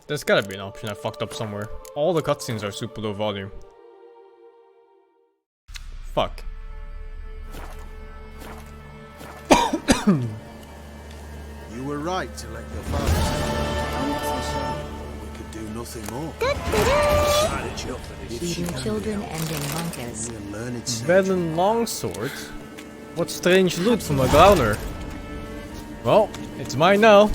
There's gotta be an option I fucked up somewhere. All the cutscenes are super low volume. Fuck. You were right to let your father stay. We could do nothing more. Feeding children and in monkeys. Velen longsword? What strange loot from a Growler. Well, it's mine now.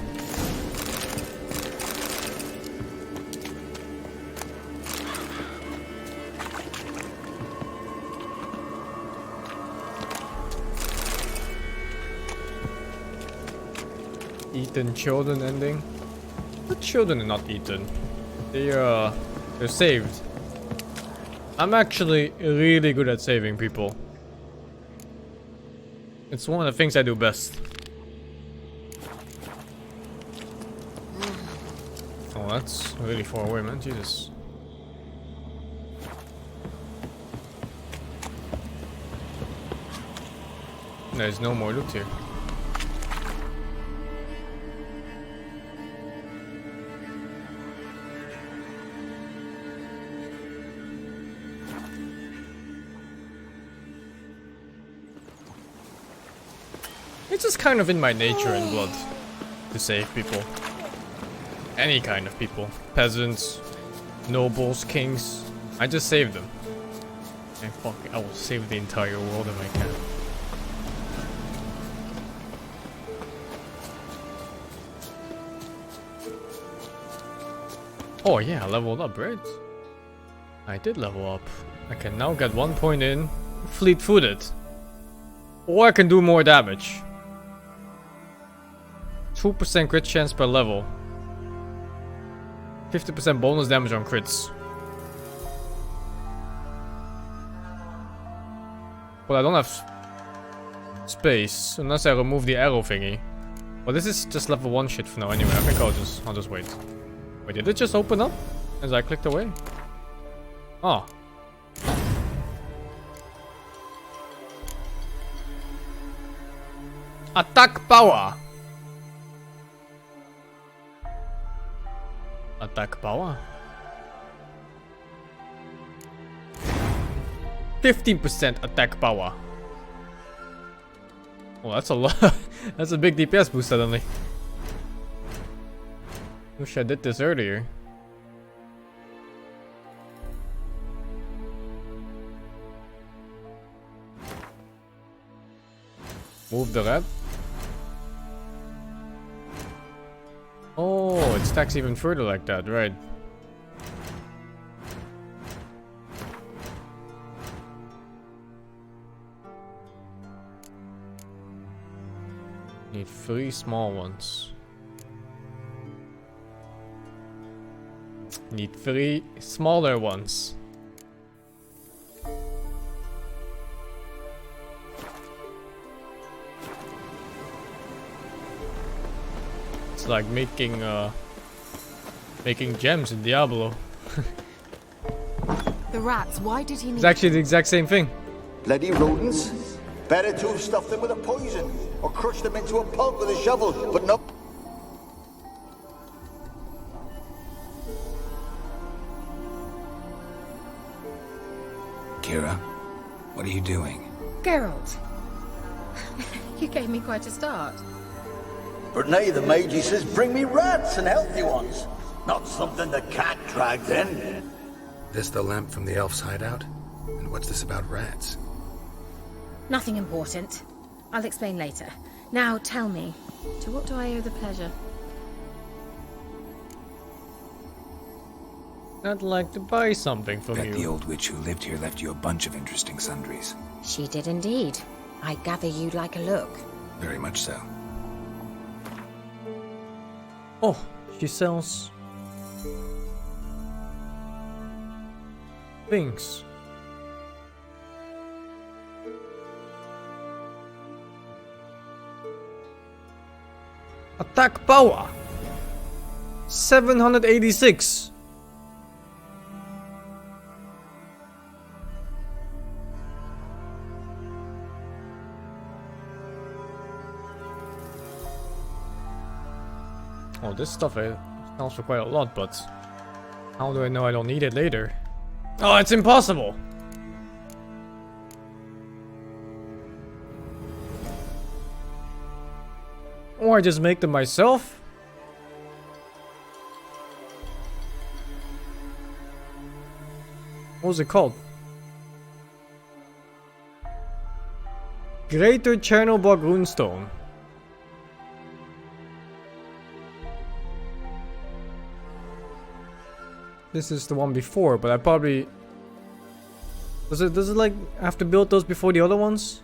Eaten children ending? The children are not eaten. They're saved. I'm actually really good at saving people. It's one of the things I do best. Oh, that's really far away, man. Jesus. There's no more loot here. It's just kind of in my nature and blood to save people. Any kind of people. Peasants, nobles, kings. I just save them. And fuck it, I will save the entire world if I can. Oh yeah, I leveled up, right? I did level up. I can now get 1 point in, fleet-footed. Or I can do more damage. 2% crit chance per level. 50% bonus damage on crits. Well, I don't have space unless I remove the arrow thingy. Well, this is just level 1 shit for now anyway. I think I'll just wait. Wait, did it just open up as I clicked away? Oh. Attack power. Attack power. 15% attack power. Oh, that's a lot. That's a big DPS boost suddenly. Wish I did this earlier. Move the red. Oh, it stacks even further like that, right? Need 3 small ones. Need 3 smaller ones. It's like making gems in Diablo. The rats, why did he need... It's actually the exact same thing. Bloody rodents. Better to have stuffed them with a poison or crushed them into a pulp with a shovel, but no. Keira, what are you doing? Geralt, you gave me quite a start. But now the mage says bring me rats and healthy ones. Not something the cat dragged in. This the lamp from the elf's hideout? And what's this about rats? Nothing important. I'll explain later. Now tell me, to what do I owe the pleasure? I'd like to buy something from Bet you. the old witch who lived here left you a bunch of interesting sundries. She did indeed. I gather you'd like a look. Very much so. Oh, she sells things. Attack power 786. Oh, this stuff is Also quite a lot, but how do I know I don't need it later? Oh, it's impossible! Or I just make them myself? What was it called? Greater Chernobog Runestone. This is the one before, but I probably... Does it like have to build those before the other ones?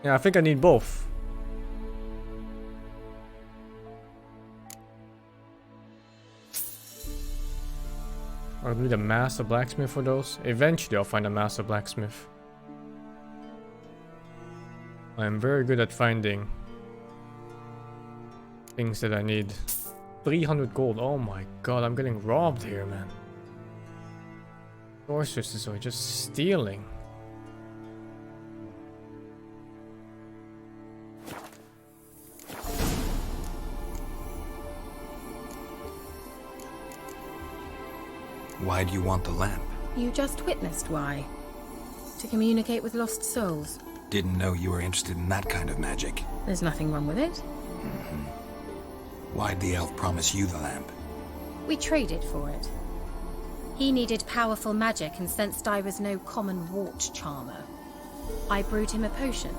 Yeah, I think I need both. I'll need a master blacksmith for those. Eventually I'll find a master blacksmith. I'm very good at finding things that I need. 300 gold. Oh my god, I'm getting robbed here, man. Sorceresses are just stealing. Why do you want the lamp? You just witnessed why. To communicate with lost souls. Didn't know you were interested in that kind of magic. There's nothing wrong with it. Why'd the elf promise you the lamp? We traded for it. He needed powerful magic and sensed I was no common wart charmer. I brewed him a potion.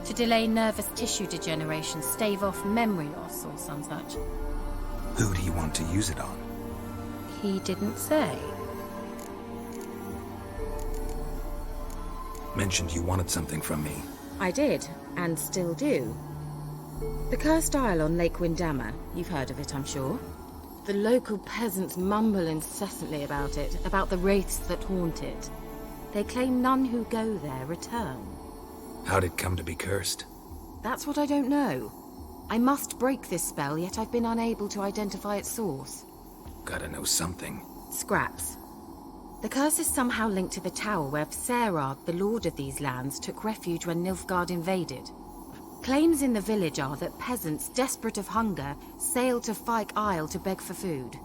To delay nervous tissue degeneration, stave off memory loss or some such. Who'd he want to use it on? He didn't say. Mentioned you wanted something from me. I did, and still do. The cursed isle on Lake Windammer. You've heard of it, I'm sure. The local peasants mumble incessantly about it, about the wraiths that haunt it. They claim none who go there return. How'd it come to be cursed? That's what I don't know. I must break this spell, yet I've been unable to identify its source. Gotta know something. Scraps. The curse is somehow linked to the tower where Sarah, the lord of these lands, took refuge when Nilfgaard invaded. Claims in the village are that peasants, desperate of hunger, sailed to Fyke Isle to beg for food.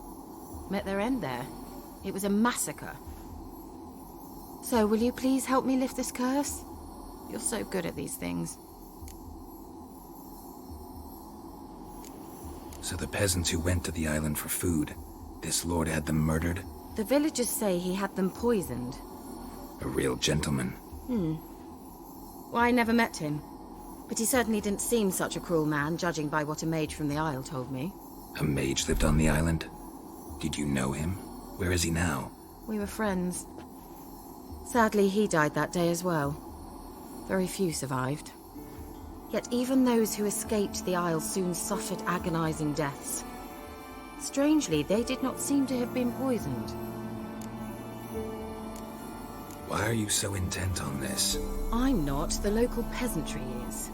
Met their end there. It was a massacre. So, will you please help me lift this curse? You're so good at these things. So the peasants who went to the island for food, this lord had them murdered? The villagers say he had them poisoned. A real gentleman. Well, I never met him. But he certainly didn't seem such a cruel man, judging by what a mage from the Isle told me. A mage lived on the island? Did you know him? Where is he now? We were friends. Sadly, he died that day as well. Very few survived. Yet even those who escaped the Isle soon suffered agonizing deaths. Strangely, they did not seem to have been poisoned. Why are you so intent on this? I'm not, the local peasantry is.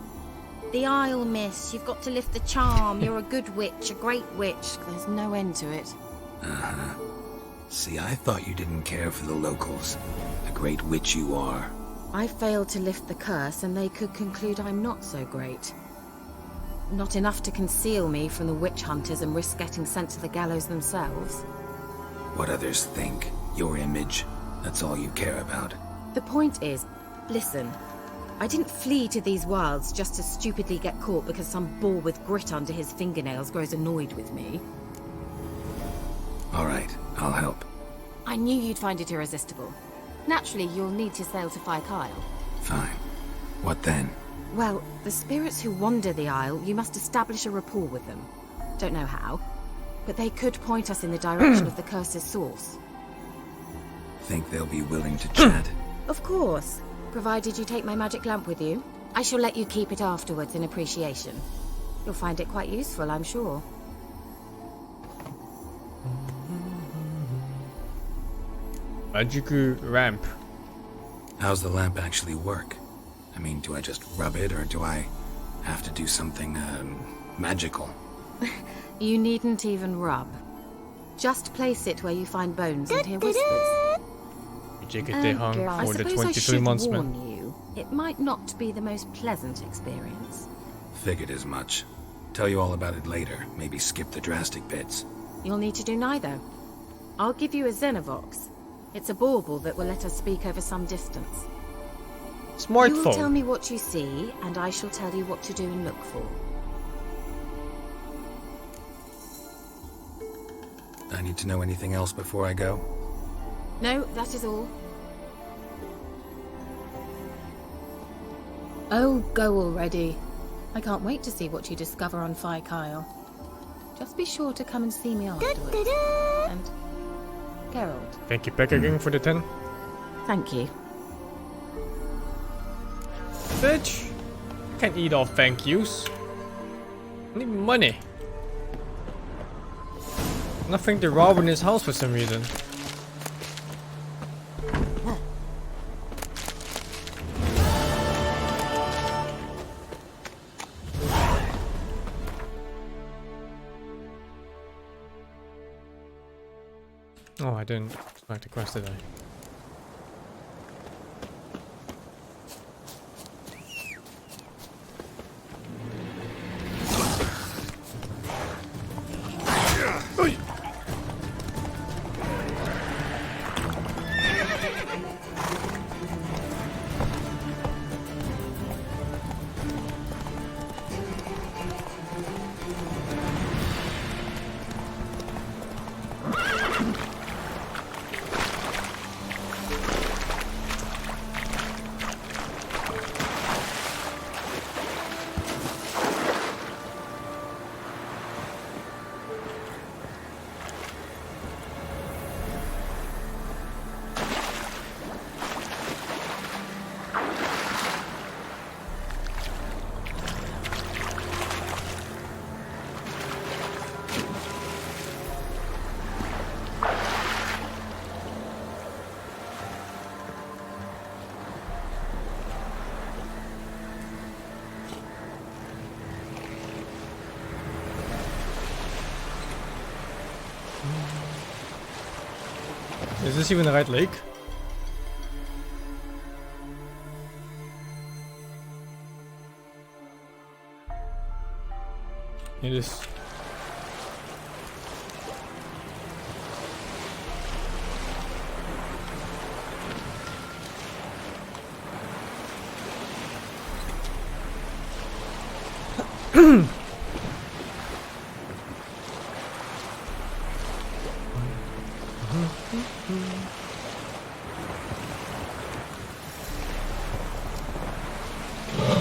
The Isle, miss, you've got to lift the charm. You're a good witch, a great witch. There's no end to it. See, I thought you didn't care for the locals. The great witch you are. I failed to lift the curse, and they could conclude I'm not so great. Not enough to conceal me from the witch hunters and risk getting sent to the gallows themselves. What others think, your image, that's all you care about. The point is, listen, I didn't flee to these wilds just to stupidly get caught because some boar with grit under his fingernails grows annoyed with me. All right, I'll help. I knew you'd find it irresistible. Naturally, you'll need to sail to Fyke Isle. Fine. What then? Well, the spirits who wander the Isle, you must establish a rapport with them. Don't know how, but they could point us in the direction of the curse's source. Think they'll be willing to chat? Of course, provided you take my magic lamp with you. I shall let you keep it afterwards in appreciation. You'll find it quite useful, I'm sure. Magiku ramp. How's the lamp actually work? I mean, do I just rub it, or do I have to do something, magical? You needn't even rub. Just place it where you find bones and hear whispers. Jigete hung I for the suppose I 23 should months, warn man. you, it might not be the most pleasant experience. Figured as much. tell you all about it later. Maybe skip the drastic bits. You'll need to do neither. I'll give you a Xenovox. It's a bauble that will let us speak over some distance. You will tell Smartphone. me what you see, and I shall tell you what to do and look for. I need to know anything else before I go? No, that is all. Oh, go already. I can't wait to see what you discover on Fyke Isle. Just be sure to come and see me afterwards. And Geralt. Thank you, Pekka, for the 10. Thank you. Bitch. Can't eat all thank yous. I need money. Nothing to rob in his house for some reason. Oh, I didn't expect the quest, did I? Is this even the right lake? It is.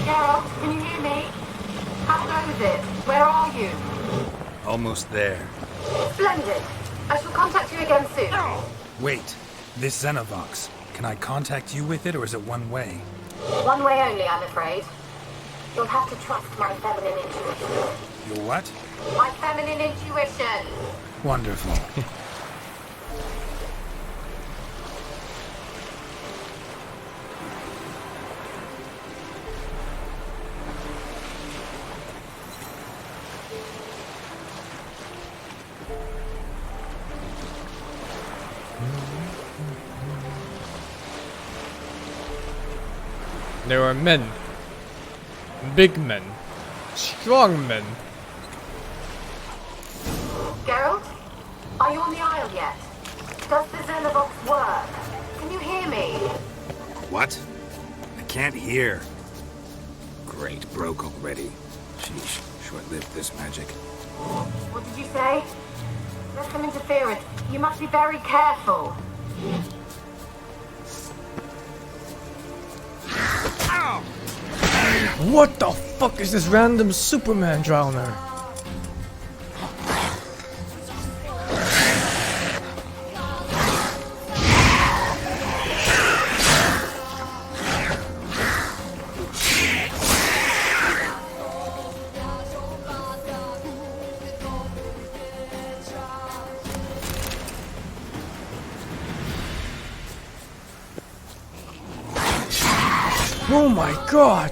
Geralt, can you hear me? How goes it? Where are you? Almost there. Splendid. I shall contact you again soon. Wait, this Xenovox. Can I contact you with it, or is it one way? One way only, I'm afraid. You'll have to trust my feminine intuition. Your what? My feminine intuition. Wonderful. There are men. Big men. Strong men. Geralt? Are you on the Isle yet? Does the Xenovox work? Can you hear me? What? I can't hear. Great, broke already. Sheesh, short-lived this magic. What did you say? There's some interference. You must be very careful. What the fuck is this random Superman drowner? Oh my god!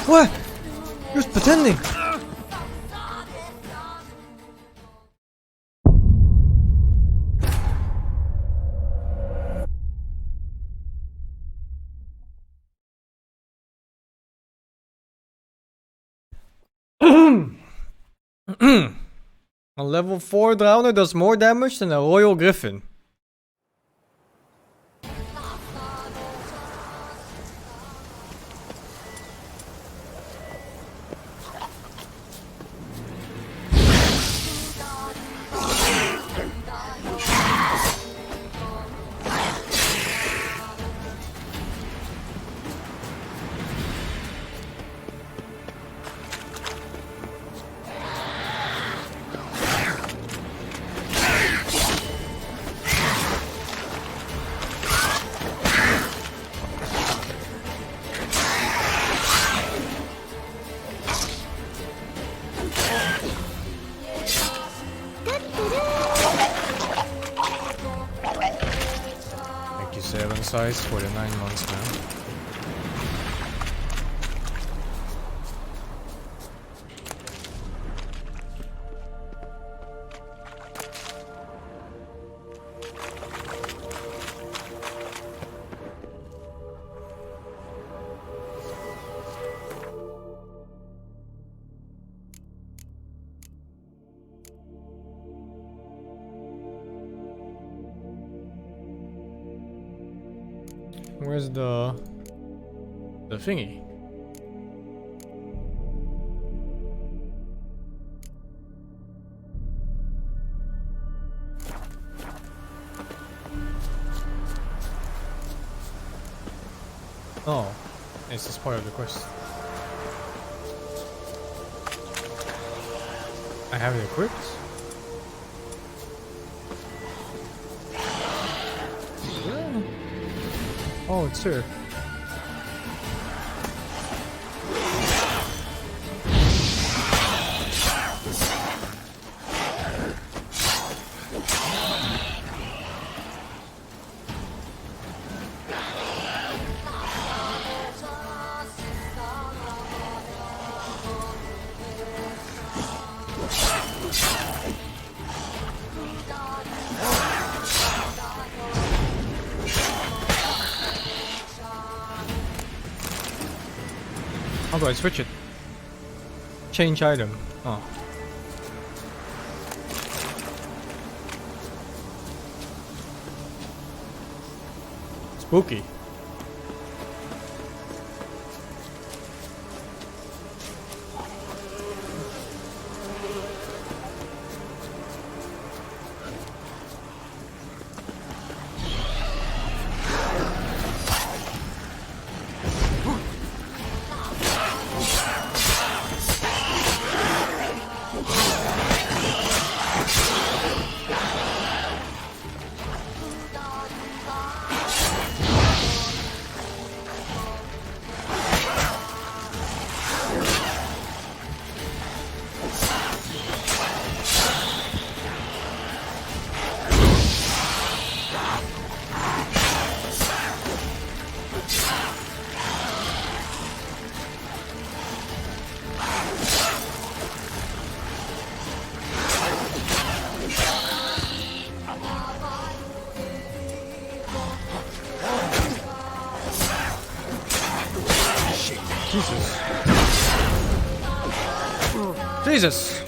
What? You're pretending! A level 4 Drowner does more damage than a Royal Griffin. Thank you, 7 size for the 9 months, man. Where's the thingy? Oh, it's just part of the quest. I have it equipped. Yeah. Oh, it's here. How do I switch it? Change item. Oh. Spooky. Jesus. Jesus.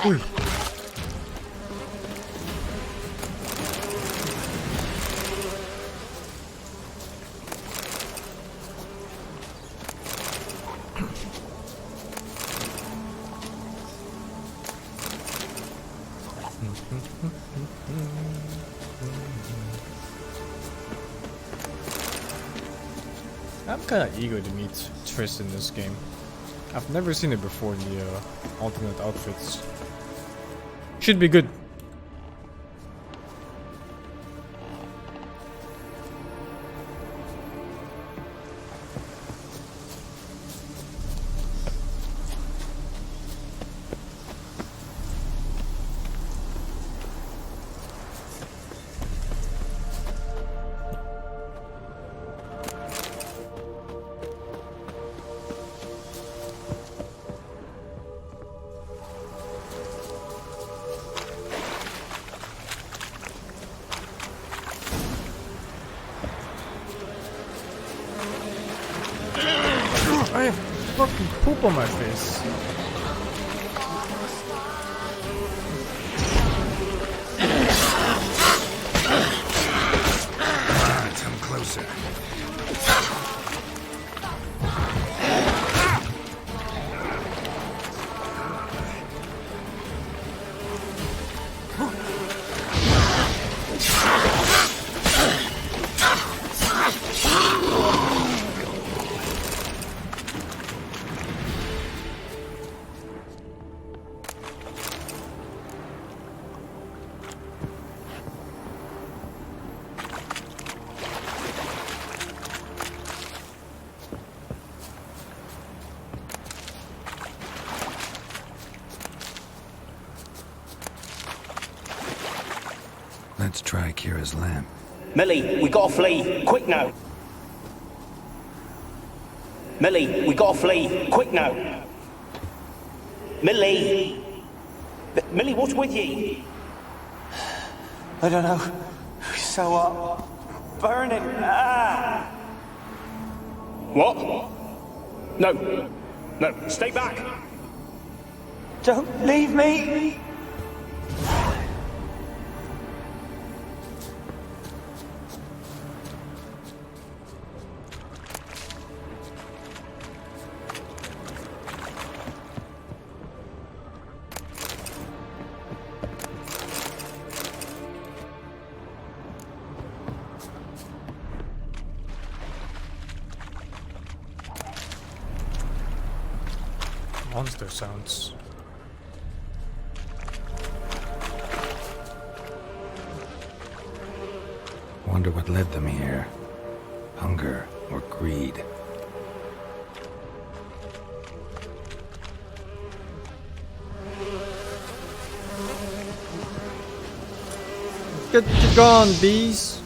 Uy. I'm kinda eager to meet Triss in this game. I've never seen it before in the alternate outfits. Should be good. I have fucking poop on my face. Come on, come closer. Let's try Kira's lamp. Millie, we gotta flee. Quick now. Millie, we gotta flee. Quick now. Millie. Millie, what's with you? I don't know. So, burning. Ah! What? No. No, stay back. Don't leave me! Monster sounds. Wonder what led them here. Hunger or greed. Get you gone, bees.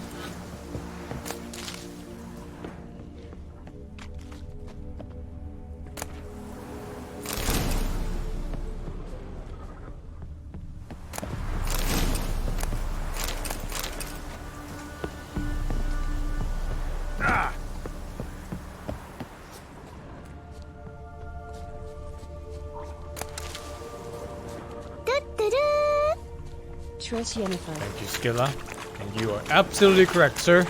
Trish Yennefer. Thank you, Skilla. And you are absolutely correct, sir.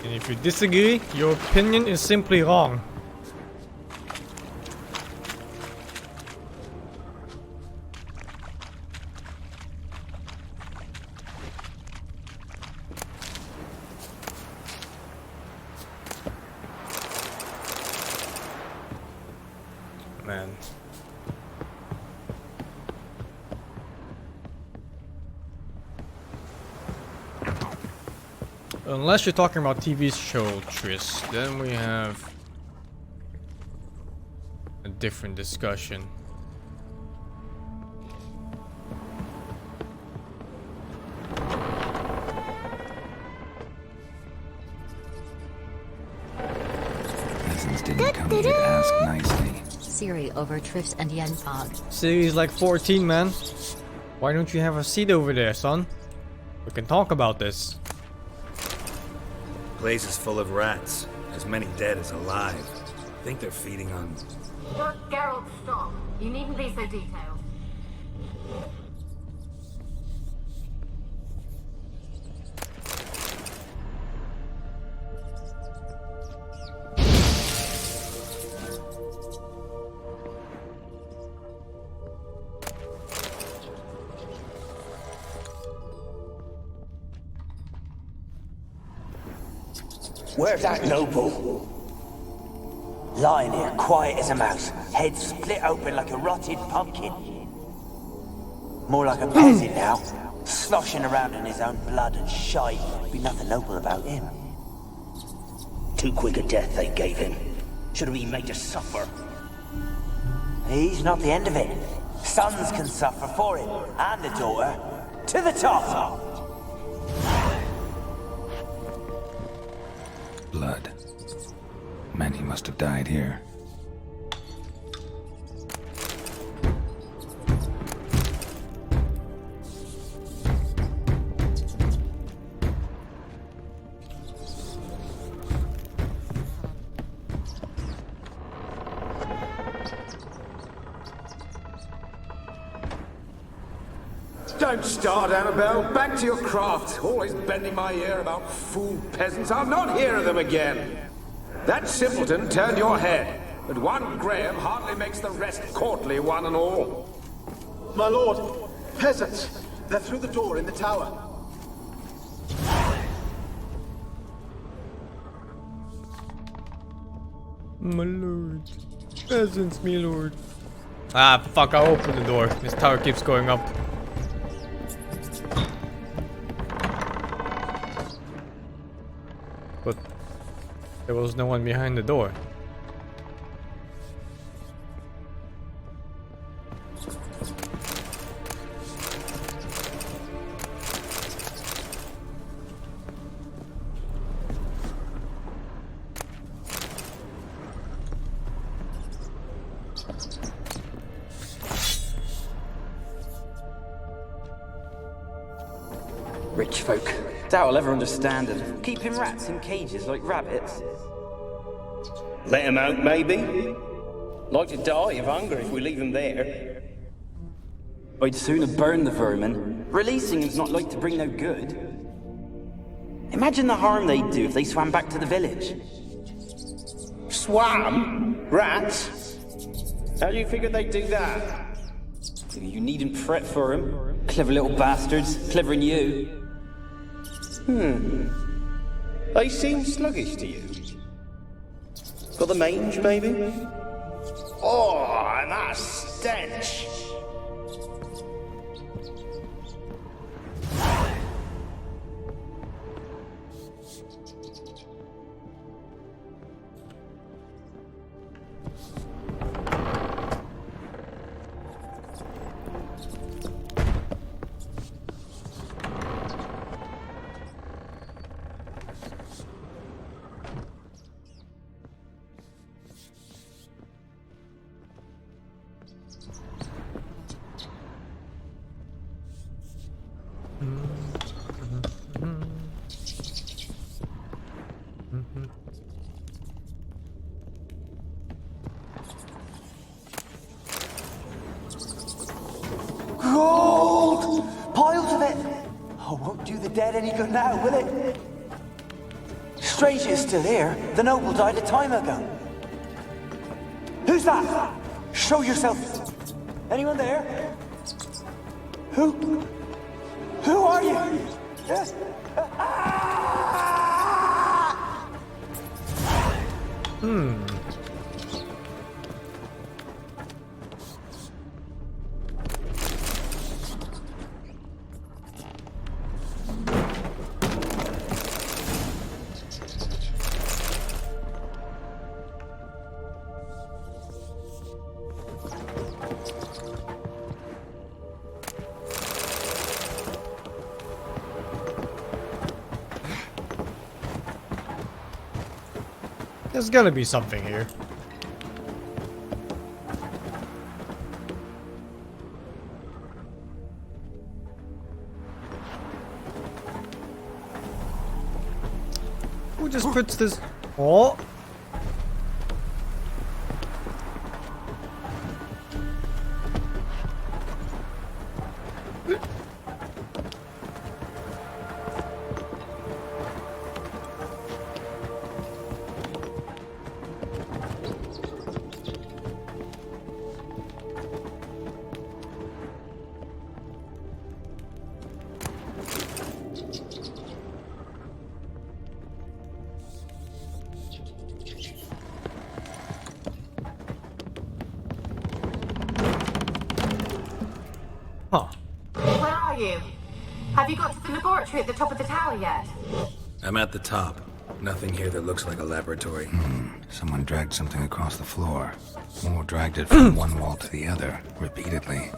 And if you disagree, your opinion is simply wrong. Man. Unless you're talking about TV show Triss, then we have a different discussion. Peasants didn't come here to ask nicely. Ciri over Triss and Yennefer. Ciri's like 14, man. Why don't you have a seat over there, son? We can talk about this. Place is full of rats. As many dead as alive. Think they're feeding on... Geralt, stop. You needn't be so detailed. Where's that noble? Lying here, quiet as a mouse, head split open like a rotted pumpkin. More like a peasant now, sloshing around in his own blood and shite. Be nothing noble about him. Too quick a death they gave him. Should have been made to suffer. He's not the end of it. Sons can suffer for him, and a daughter. To the top! Blood. Many must have died here. Don't start, Annabelle. Back to your craft. Always bending my ear about fool peasants. I'll not hear of them again. That simpleton turned your head, but one Graham hardly makes the rest courtly, one and all. My lord, peasants. They're through the door in the tower. My lord. Peasants, my lord. Ah, fuck, I opened the door. This tower keeps going up. But there was no one behind the door. Rich folk. Doubt I'll ever understand them. Keeping rats in cages like rabbits. Let him out, maybe? Like to die of hunger if we leave him there. I'd sooner burn the vermin. Releasing him's not like to bring no good. Imagine the harm they'd do if they swam back to the village. Swam? Rats? How do you figure they'd do that? You needn't fret for him. Clever little bastards. Clever than you. They seem sluggish to you. Got the mange, maybe? Oh, and that stench! Gold! Piles of it! Oh, won't do the dead any good now, will it? Strange it's still here. The noble died a time ago. Who's that? Show yourself. Anyone there? Who are you? Yes. There's gotta be something here. Who just puts this? Oh. you? Have you got to the laboratory at the top of the tower yet? I'm at the top. Nothing here that looks like a laboratory. Someone dragged something across the floor. Or dragged it from one wall to the other, repeatedly.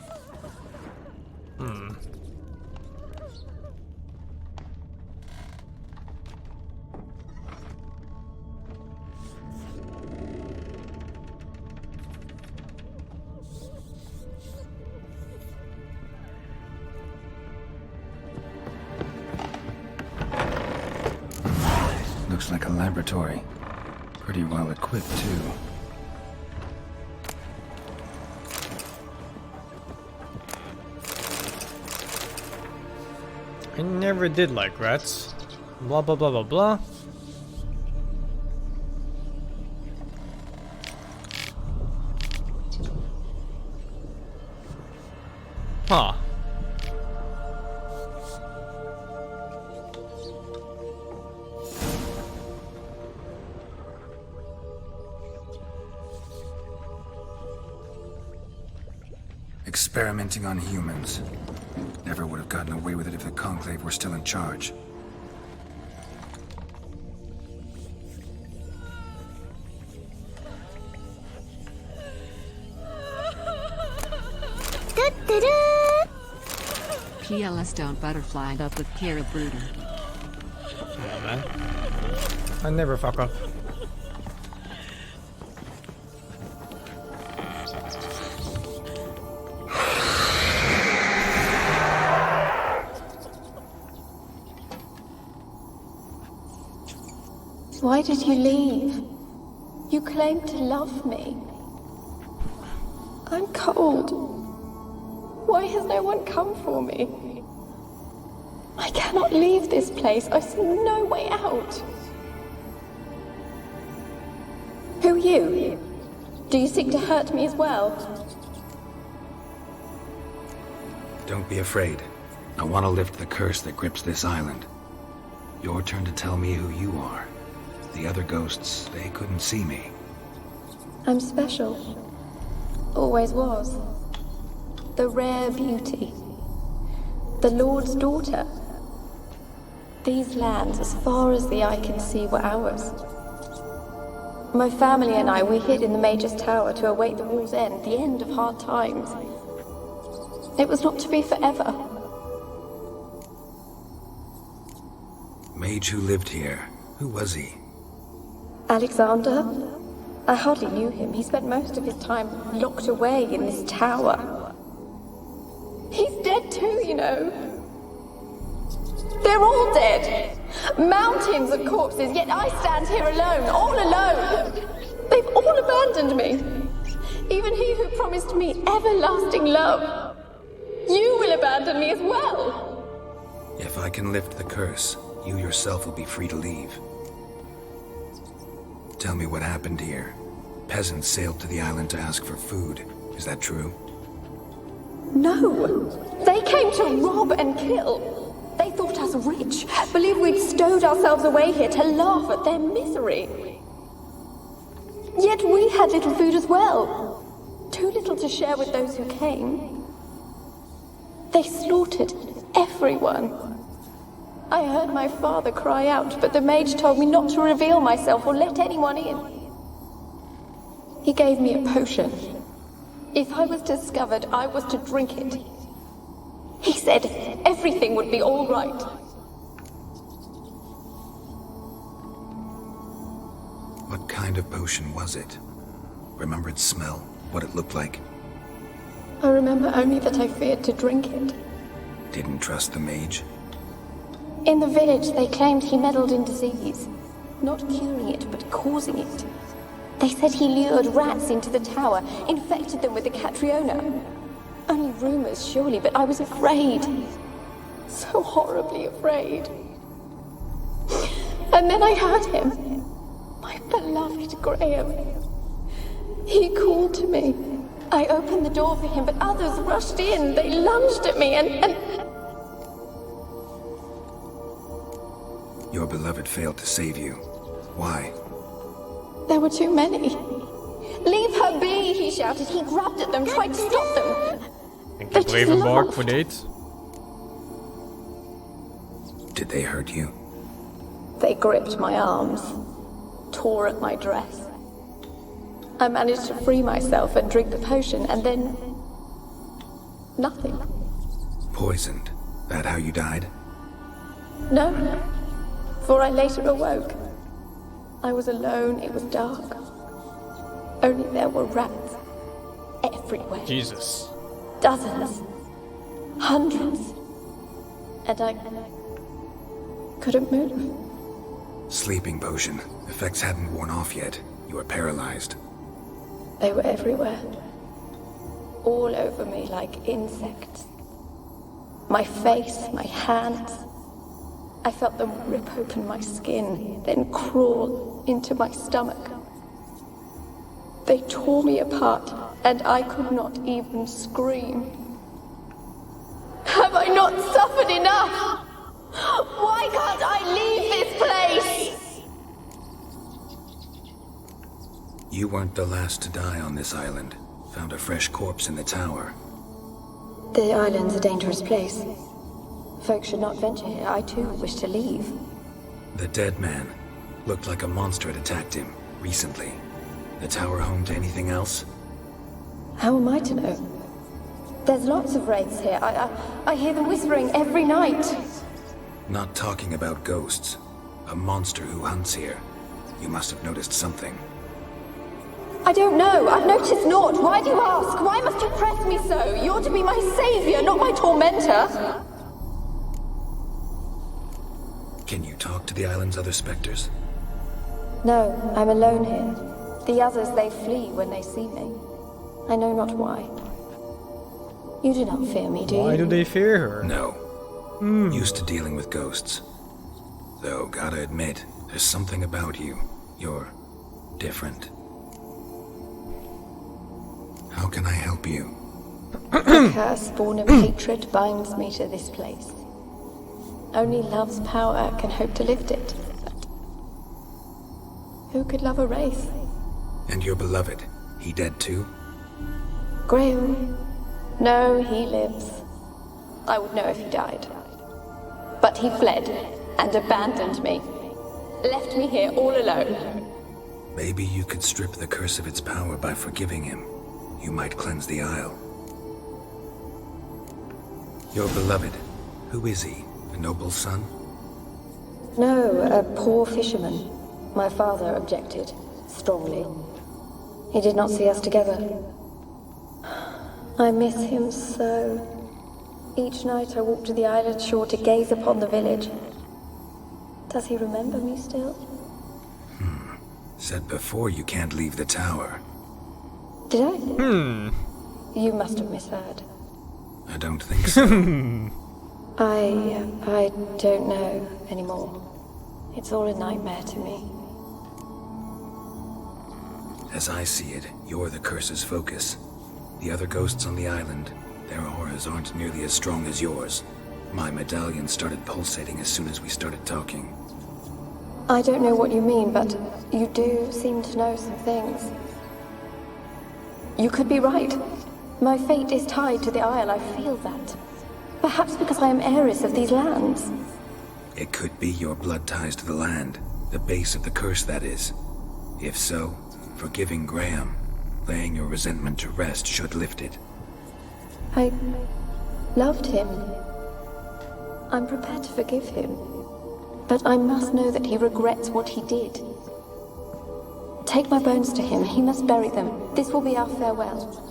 Looks like a laboratory. Pretty well equipped, too. I never did like rats. Blah blah blah blah blah. Huh. Experimenting on humans. Never would have gotten away with it if the Conclave were still in charge. Yellowstone butterfly up with Keira Brooder. Come on, man. I never fuck up. Why did you leave? You claimed to love me. I'm cold. Why has no one come for me? I cannot leave this place. I see no way out. Who are you? Do you seek to hurt me as well? Don't be afraid. I want to lift the curse that grips this island. Your turn to tell me who you are. The other ghosts, they couldn't see me. I'm special. Always was. The rare beauty. The Lord's daughter. These lands, as far as the eye can see, were ours. My family and I, we hid in the Mage's Tower to await the war's end, the end of hard times. It was not to be forever. Mage who lived here. Who was he? Alexander? I hardly knew him. He spent most of his time locked away in this tower. He's dead too, you know. They're all dead. Mountains of corpses, yet I stand here alone, all alone. They've all abandoned me. Even he who promised me everlasting love. You will abandon me as well. If I can lift the curse, you yourself will be free to leave. Tell me what happened here. Peasants sailed to the island to ask for food. Is that true? No. They came to rob and kill. They thought us rich, believed we'd stowed ourselves away here to laugh at their misery. Yet we had little food as well. Too little to share with those who came. They slaughtered everyone. I heard my father cry out, but the mage told me not to reveal myself or let anyone in. He gave me a potion. If I was discovered, I was to drink it. He said everything would be all right. What kind of potion was it? Remember its smell? What it looked like? I remember only that I feared to drink it. Didn't trust the mage? In the village, they claimed he meddled in disease. Not curing it, but causing it. They said he lured rats into the tower, infected them with the Catriona. Only rumors, surely, but I was afraid. So horribly afraid. And then I heard him. My beloved Graham. He called to me. I opened the door for him, but others rushed in. They lunged at me and... Your beloved failed to save you. Why? There were too many. Leave her be, he shouted. He grabbed at them, tried to stop them. Think you believe him, Bark, for dates? Did they hurt you? They gripped my arms, tore at my dress. I managed to free myself and drink the potion, and then... nothing. Poisoned? That how you died? No, for I later awoke. I was alone, it was dark. Only there were rats everywhere. Jesus. Dozens. Hundreds. And I couldn't move. Sleeping potion. Effects hadn't worn off yet. You were paralyzed. They were everywhere. All over me like insects. My face, my hands. I felt them rip open my skin, then crawl into my stomach. They tore me apart, and I could not even scream. Have I not suffered enough? Why can't I leave this place? You weren't the last to die on this island. Found a fresh corpse in the tower. The island's a dangerous place. Folk should not venture here. I too wish to leave. The dead man. Looked like a monster had attacked him, recently. The tower home to anything else? How am I to know? There's lots of wraiths here. I hear them whispering every night. Not talking about ghosts. A monster who hunts here. You must have noticed something. I don't know. I've noticed naught. Why do you ask? Why must you press me so? You're to be my savior, not my tormentor. Can you talk to the island's other specters? No, I'm alone here. The others, they flee when they see me. I know not why. You do not fear me, do you? Why do they fear her? No. Used to dealing with ghosts. Though, gotta admit, there's something about you. You're different. How can I help you? The curse born of hatred binds me to this place. Only love's power can hope to lift it. But who could love a wraith? And your beloved, he dead too? Graham? No, he lives. I would know if he died. But he fled and abandoned me. Left me here all alone. Maybe you could strip the curse of its power by forgiving him. You might cleanse the Isle. Your beloved, who is he? A noble son? No, a poor fisherman. My father objected, strongly. He did not see us together. I miss him so. Each night I walk to the island shore to gaze upon the village. Does he remember me still? Said before you can't leave the tower. Did I? You must have misheard. I don't think so. I don't know anymore. It's all a nightmare to me. As I see it, you're the curse's focus. The other ghosts on the island, their auras aren't nearly as strong as yours. My medallion started pulsating as soon as we started talking. I don't know what you mean, but you do seem to know some things. You could be right. My fate is tied to the Isle, I feel that. Perhaps because I am heiress of these lands. It could be your blood ties to the land, the base of the curse, that is. If so, forgiving Graham, laying your resentment to rest should lift it. I loved him. I'm prepared to forgive him. But I must know that he regrets what he did. Take my bones to him. He must bury them. This will be our farewell.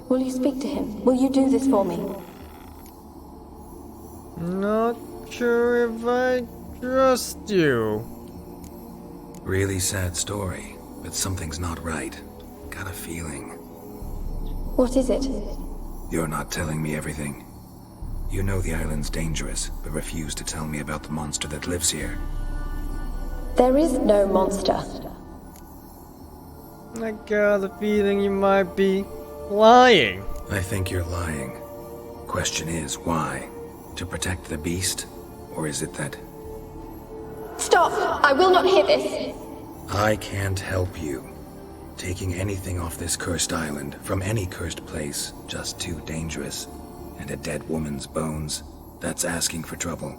Will you speak to him? Will you do this for me? Not sure if I trust you. Really sad story, but something's not right. Got a feeling. What is it? You're not telling me everything. You know the island's dangerous, but refuse to tell me about the monster that lives here. There is no monster. I got a feeling you might be lying. I think you're lying. Question is, why? To protect the beast? Or is it that... Stop! I will not hear this! I can't help you. Taking anything off this cursed island, from any cursed place, just too dangerous. And a dead woman's bones, that's asking for trouble.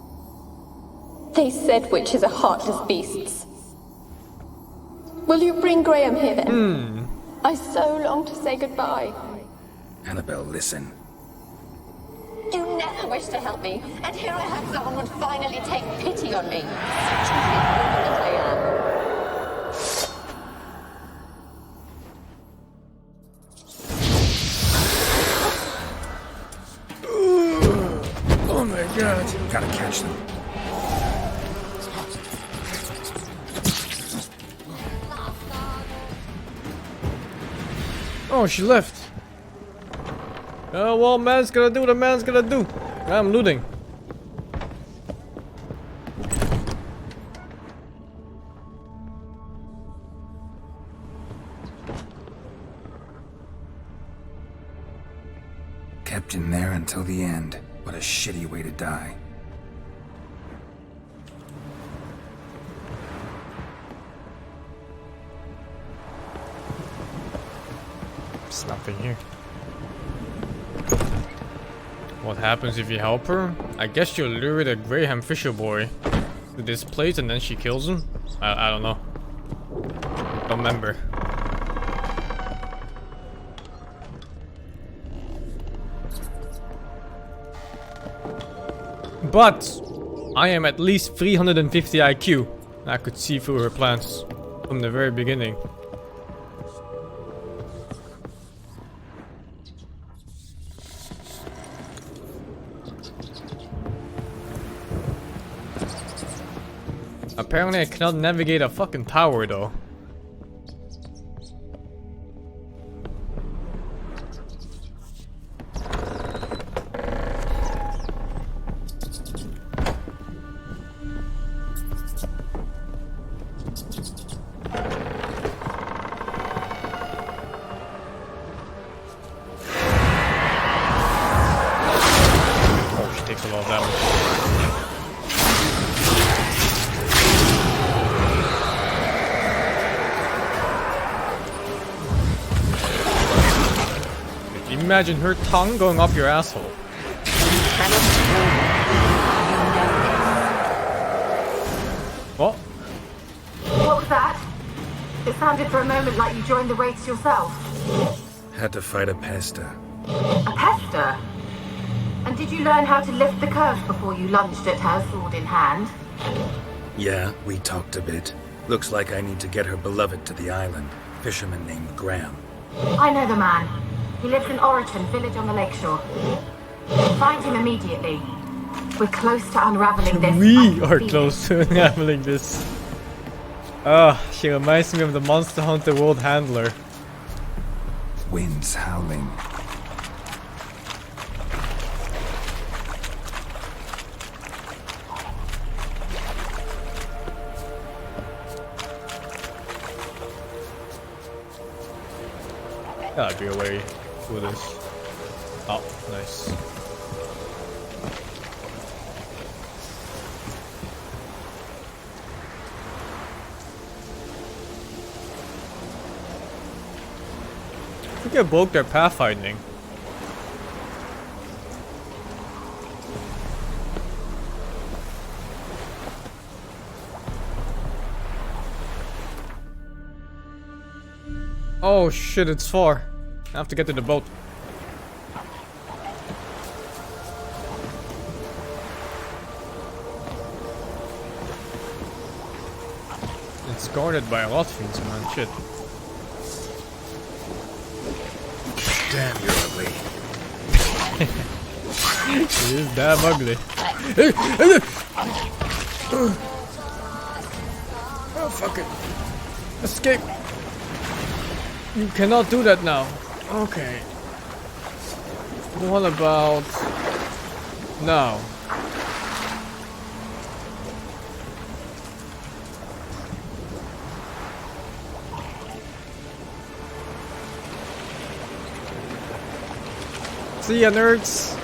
They said witches are heartless beasts. Will you bring Graham here then? I so long to say goodbye. Annabelle, listen. You never wished to help me, and here I had someone would finally take pity on me. Such a woman that I am. Oh my god. Gotta catch them. Oh, she left. Oh, well, man's gonna do what a man's gonna do. I'm looting. Kept in there until the end. What a shitty way to die. There's nothing here. What happens if you help her? I guess you lure the Graham Fisher boy to this place and then she kills him? I don't know. Don't remember. But I am at least 350 IQ. I could see through her plans from the very beginning. Apparently I cannot navigate a fucking tower though. Oh, she takes a lot of damage. Imagine her tongue going up your asshole. What? What was that? It sounded for a moment like you joined the wraiths yourself. Had to fight a pester. A pester? And did you learn how to lift the curse before you lunged at her, sword in hand? Yeah, we talked a bit. Looks like I need to get her beloved to the island. Fisherman named Graham. I know the man. He lives in Oriton, village on the lakeshore. Find him immediately. We're close to unraveling this. We are close to unraveling this. Ah, she reminds me of the Monster Hunter World Handler. Winds howling. Gotta be a way through this. Oh, nice. I think I broke their pathfinding. Oh shit, it's far. I have to get to the boat. It's guarded by a lot of things, man. Shit. Damn, you're ugly. It is damn ugly. Oh, fuck it. Escape. You cannot do that now. Okay. What about now? See ya, nerds.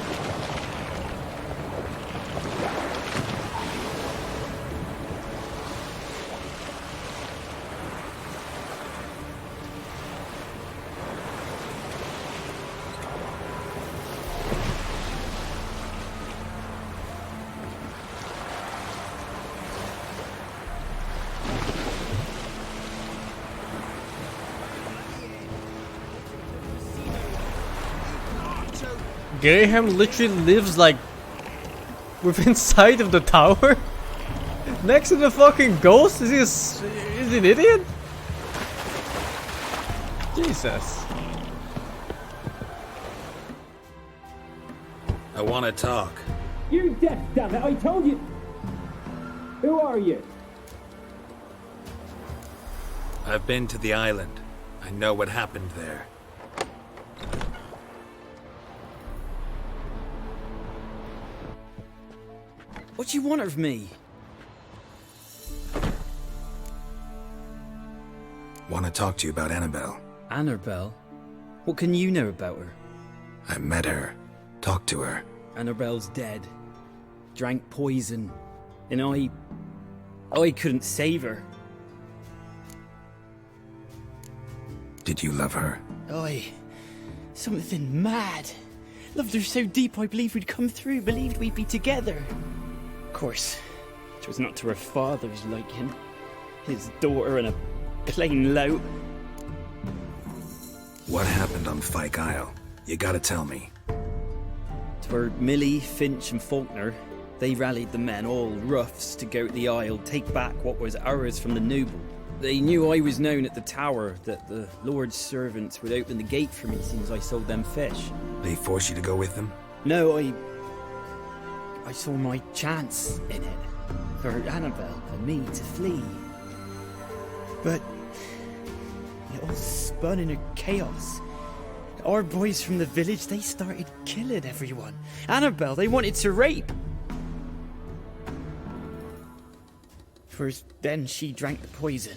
Graham literally lives like within sight of the tower? Next to the fucking ghost? Is he an idiot? Jesus. I want to talk. You're deaf, damn it! I told you. Who are you? I've been to the island. I know what happened there. What do you want of me? Want to talk to you about Annabelle. Annabelle? What can you know about her? I met her. Talked to her. Annabelle's dead. Drank poison. And I couldn't save her. Did you love her? Something mad. Loved her so deep I believed we'd come through, believed we'd be together. Of course, it was not to her father's liking. His daughter and a plain lout. What happened on Fyke Isle? You gotta tell me. For Millie, Finch and Faulkner, they rallied the men, all roughs, to go to the Isle, take back what was ours from the noble. They knew I was known at the tower, that the Lord's servants would open the gate for me as soon as I sold them fish. They forced you to go with them? No, I saw my chance in it, for Annabelle and me to flee. But it all spun into chaos. Our boys from the village, they started killing everyone. Annabelle, they wanted to rape. First, then she drank the poison.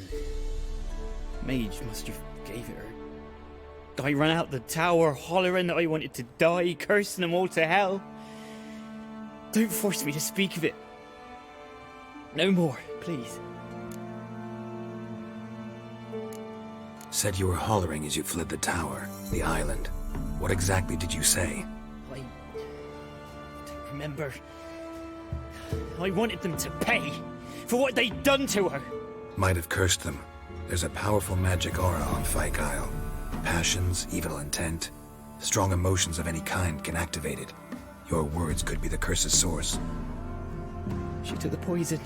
Mage must have gave it her. I ran out the tower, hollering that I wanted to die, cursing them all to hell. Don't force me to speak of it. No more, please. Said you were hollering as you fled the tower, the island. What exactly did you say? I don't remember. I wanted them to pay for what they'd done to her. Might have cursed them. There's a powerful magic aura on Fyke Isle. Passions, evil intent, strong emotions of any kind can activate it. Your words could be the curse's source. She took the poison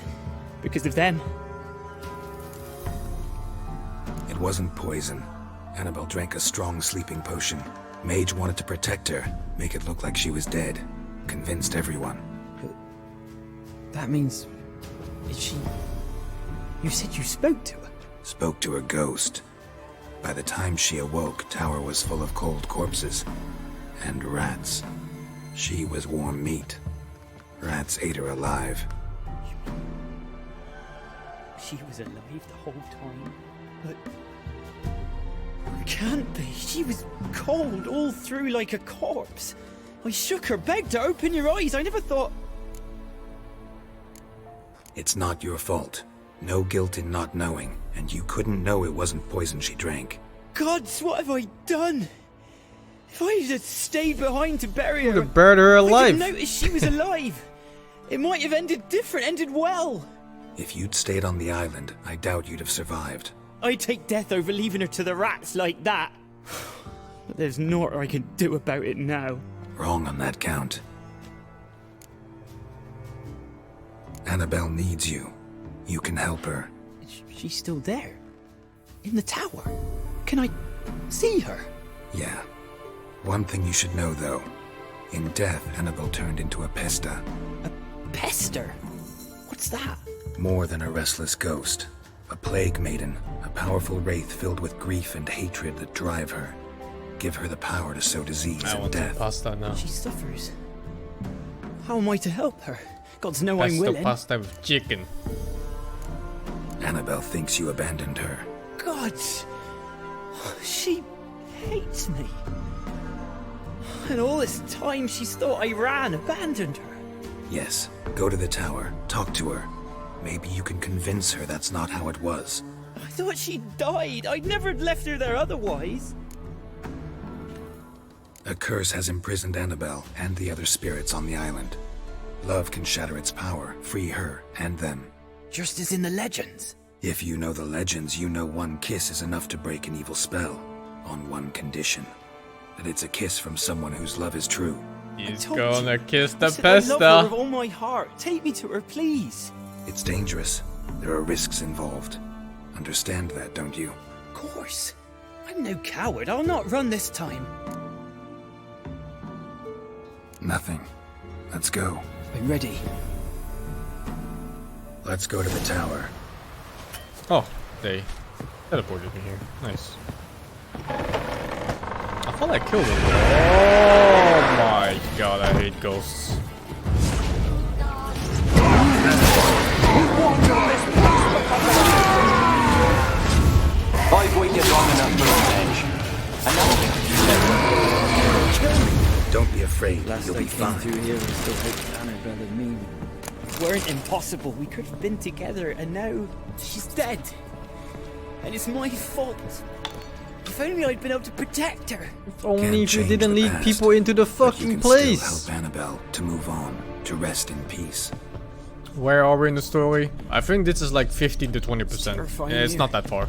because of them. It wasn't poison. Annabelle drank a strong sleeping potion. Mage wanted to protect her, make it look like she was dead. Convinced everyone. But that means... Is she... You said you spoke to her? Spoke to her ghost. By the time she awoke, tower was full of cold corpses. And rats. She was warm meat. Rats ate her alive. She was alive the whole time? But... Can't be. She was cold all through like a corpse. I shook her, begged her, open your eyes. I never thought... It's not your fault. No guilt in not knowing, and you couldn't know it wasn't poison she drank. Gods, what have I done? If I had stayed behind to bury her... You would have buried her alive. I didn't notice she was alive. It might have ended different, ended well. If you'd stayed on the island, I doubt you'd have survived. I'd take death over leaving her to the rats like that. But there's naught I can do about it now. Wrong on that count. Annabelle needs you. You can help her. She's still there? In the tower? Can I see her? Yeah. One thing you should know, though. In death, Annabelle turned into a pesta. A pester? What's that? More than a restless ghost. A plague maiden. A powerful wraith filled with grief and hatred that drive her. Give her the power to sow disease and death. Pasta now. She suffers. How am I to help her? Gods know I'm Pesto willing. pasta with chicken. Annabelle thinks you abandoned her. Gods! She hates me. And all this time she's thought I abandoned her. Yes, go to the tower, talk to her. Maybe you can convince her that's not how it was. I thought she died. I'd never left her there otherwise. A curse has imprisoned Annabelle and the other spirits on the island. Love can shatter its power, free her and them. Just as in the legends. If you know the legends, you know one kiss is enough to break an evil spell. On one condition. That it's a kiss from someone whose love is true. He's told gonna you. kiss the I said I love her pesta. with all my heart. Take me to her, please. It's dangerous. There are risks involved. Understand that, don't you? Of course. I'm no coward. I'll not run this time. Nothing. Let's go. I'm ready. Let's go to the tower. Oh, they teleported me here. Nice. I thought I killed him. Oh my god, I hate ghosts. I've waited long enough for revenge. Don't be afraid. Last You'll I be came fine. through here, I still hoped Annabelle and me weren't impossible. We could have been together, and now she's dead. And it's my fault. If only I'd been able to protect her. If only Can't if you change didn't the lead past, people into the but you fucking can place. Still help Annabelle to move on, to rest in peace. Where are we in the story? I think this is like 15 to 20%. terrifying Yeah, it's here. not that far.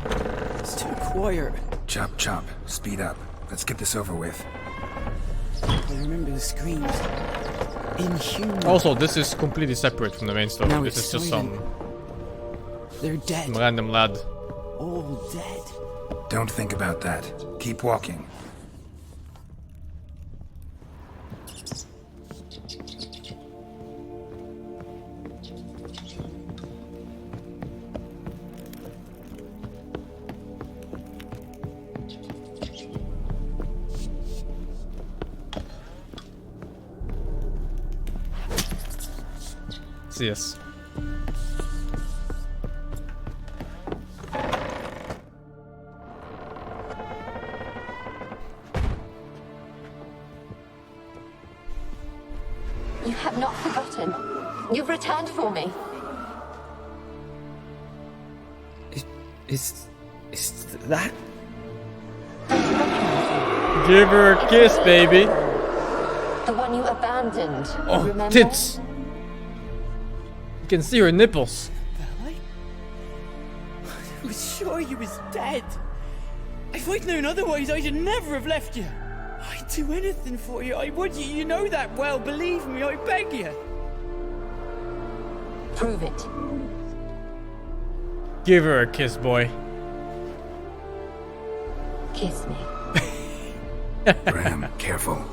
It's too quiet. Chop, chop. Speed up. Let's get this over with. I remember the screams. Inhuman. Also, this is completely separate from the main story. Now This it's is just silent. They're dead. some random lad. All dead. Don't think about that. Keep walking. Yes. You have not forgotten. You've returned for me. Is that? Give her a kiss, baby. The one you abandoned. Oh, remember? tits. You can see her nipples. I was sure you was dead. If I'd known otherwise, I'd never have left you. I'd do anything for you. I would. You know that well. Believe me, I beg you. Prove it. Give her a kiss, boy. Kiss me. Graham, careful.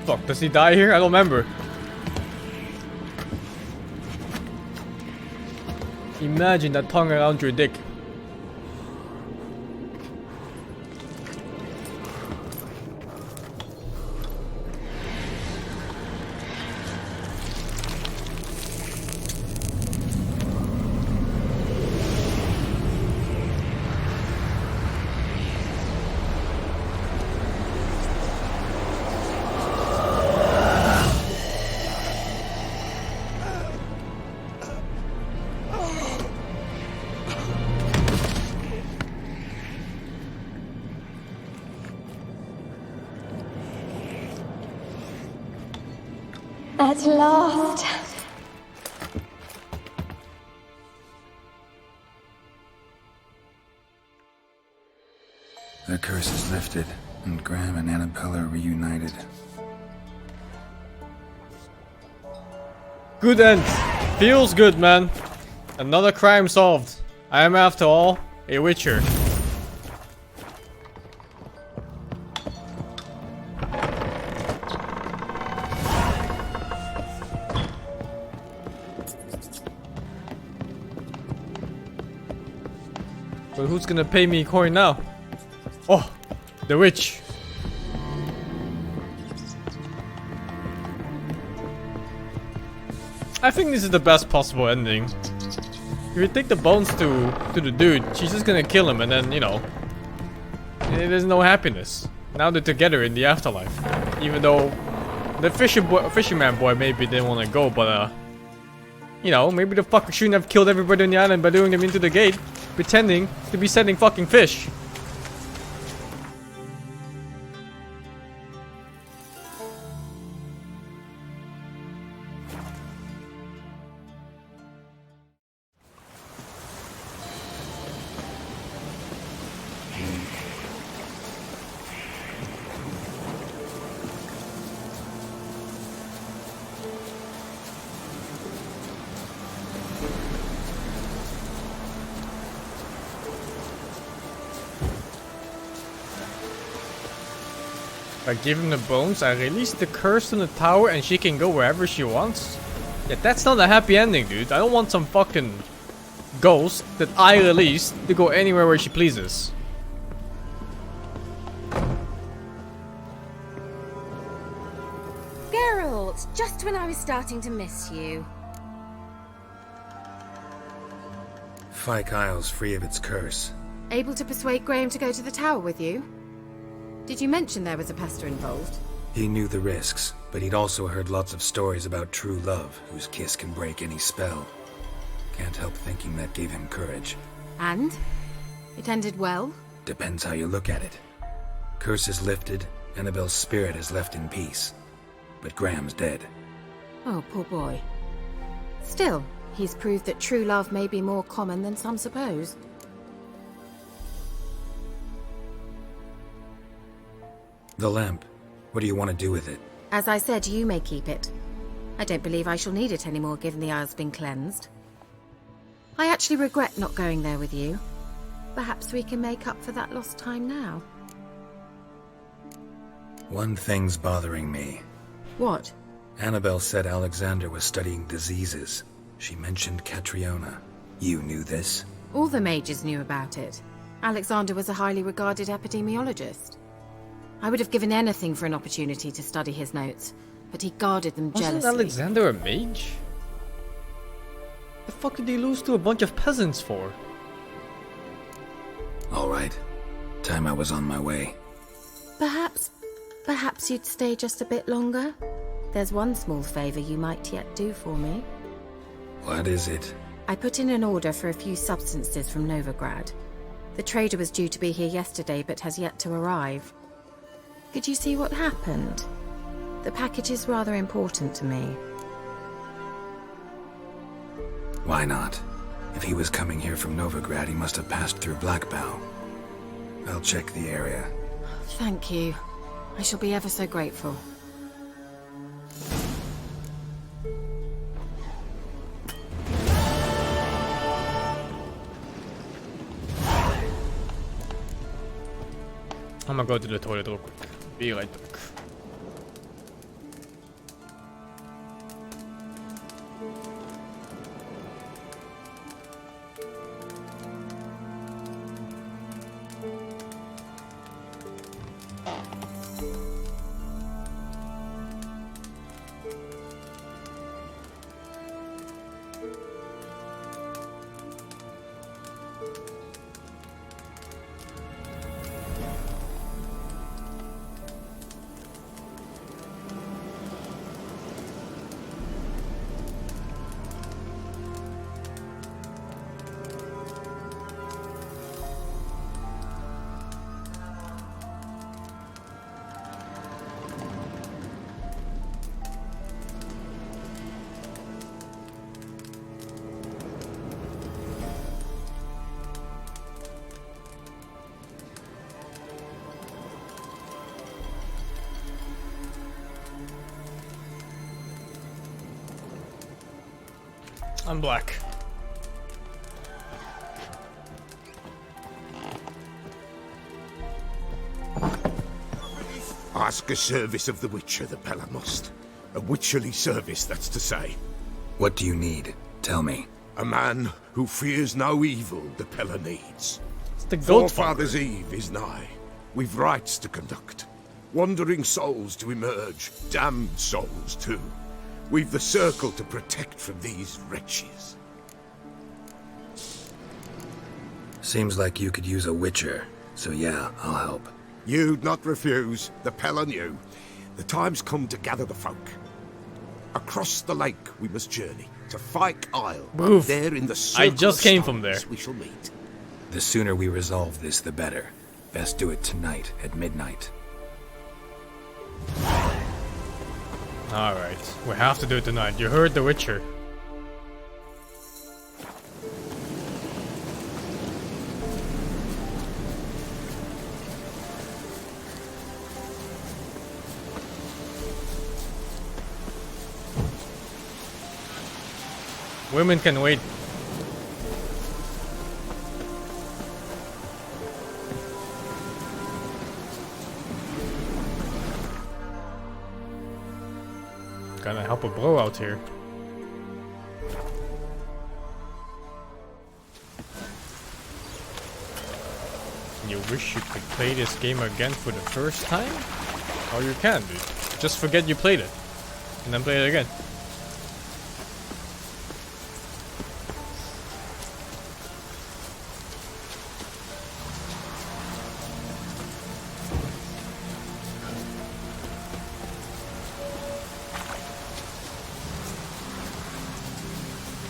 Fuck, does he die here? I don't remember. Imagine that tongue around your dick. At last. The curse is lifted, and Graham and Annabelle are reunited. Good end. Feels good, man. Another crime solved. I am, after all, a witcher. But who's gonna pay me coin now? Oh, the witch. I think this is the best possible ending. If you take the bones to the dude, she's just gonna kill him, and then, you know, there's no happiness. Now they're together in the afterlife. Even though the fisherman boy maybe didn't want to go, but you know, maybe the fucker shouldn't have killed everybody on the island by luring them into the gate, pretending to be sending fucking fish. If I give him the bones, I release the curse from the tower and she can go wherever she wants. Yeah, that's not a happy ending, dude. I don't want some fucking ghost that I released to go anywhere where she pleases. Geralt, just when I was starting to miss you. Fyke Isle's free of its curse. Able to persuade Graham to go to the tower with you? Did you mention there was a pester involved? He knew the risks, but he'd also heard lots of stories about true love, whose kiss can break any spell. Can't help thinking that gave him courage. And? It ended well? Depends how you look at it. Curse is lifted, Annabelle's spirit is left in peace. But Graham's dead. Oh, poor boy. Still, he's proved that true love may be more common than some suppose. The lamp. What do you want to do with it? As I said, you may keep it. I don't believe I shall need it anymore, given the Isle's been cleansed. I actually regret not going there with you. Perhaps we can make up for that lost time now. One thing's bothering me. What? Annabelle said Alexander was studying diseases. She mentioned Catriona. You knew this? All the mages knew about it. Alexander was a highly regarded epidemiologist. I would have given anything for an opportunity to study his notes, but he guarded them jealously. Wasn't Alexander a mage? The fuck did he lose to a bunch of peasants for? Alright. Time I was on my way. Perhaps you'd stay just a bit longer? There's one small favor you might yet do for me. What is it? I put in an order for a few substances from Novigrad. The trader was due to be here yesterday, but has yet to arrive. Could you see what happened? The package is rather important to me. Why not? If he was coming here from Novigrad, he must have passed through Blackbow. I'll check the area. Thank you. I shall be ever so grateful. I'm gonna go to the toilet real quick. Be right back. I'm black. Ask a service of the Witcher, the Pella must. A witcherly service, that's to say. What do you need? Tell me. A man who fears no evil the Pella needs. It's the goat Forefathers' Eve is nigh. We've rites to conduct. Wandering souls to emerge. Damned souls, too. We've the circle to protect from these wretches. Seems like you could use a witcher, so yeah, I'll help. You'd not refuse. The Pella knew. The time's come to gather the folk. Across the lake we must journey to Fyke Isle. Oof. There in the circle I just of came from stars there. We shall meet. The sooner we resolve this, the better. Best do it tonight at midnight. Alright, we have to do it tonight. You heard the Witcher. Women can wait. gonna help a bro out here. You wish you could play this game again for the first time? Oh, you can, dude. Just forget you played it. And then play it again.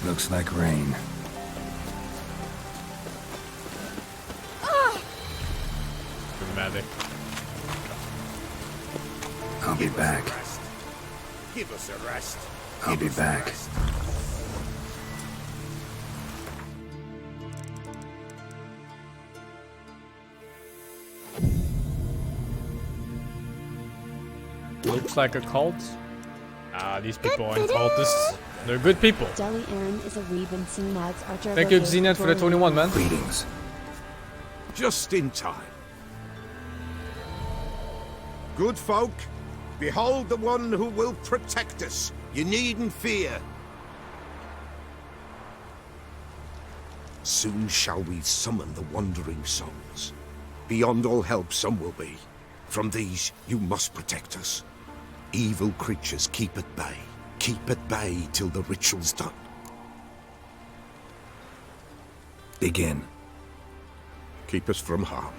Looks like rain. Dramatic. I'll be back. Give us a rest. I'll be back. Looks like a cult. Ah, these people aren't cultists. They're good people. Deli Aaron is a WehSing Mags Archer. Thank you, Xenet, for the 21, man. Greetings. Just in time. Good folk, behold the one who will protect us. You needn't fear. Soon shall we summon the wandering souls. Beyond all help some will be. From these you must protect us. Evil creatures keep at bay. Keep at bay till the ritual's done. Begin. Keep us from harm,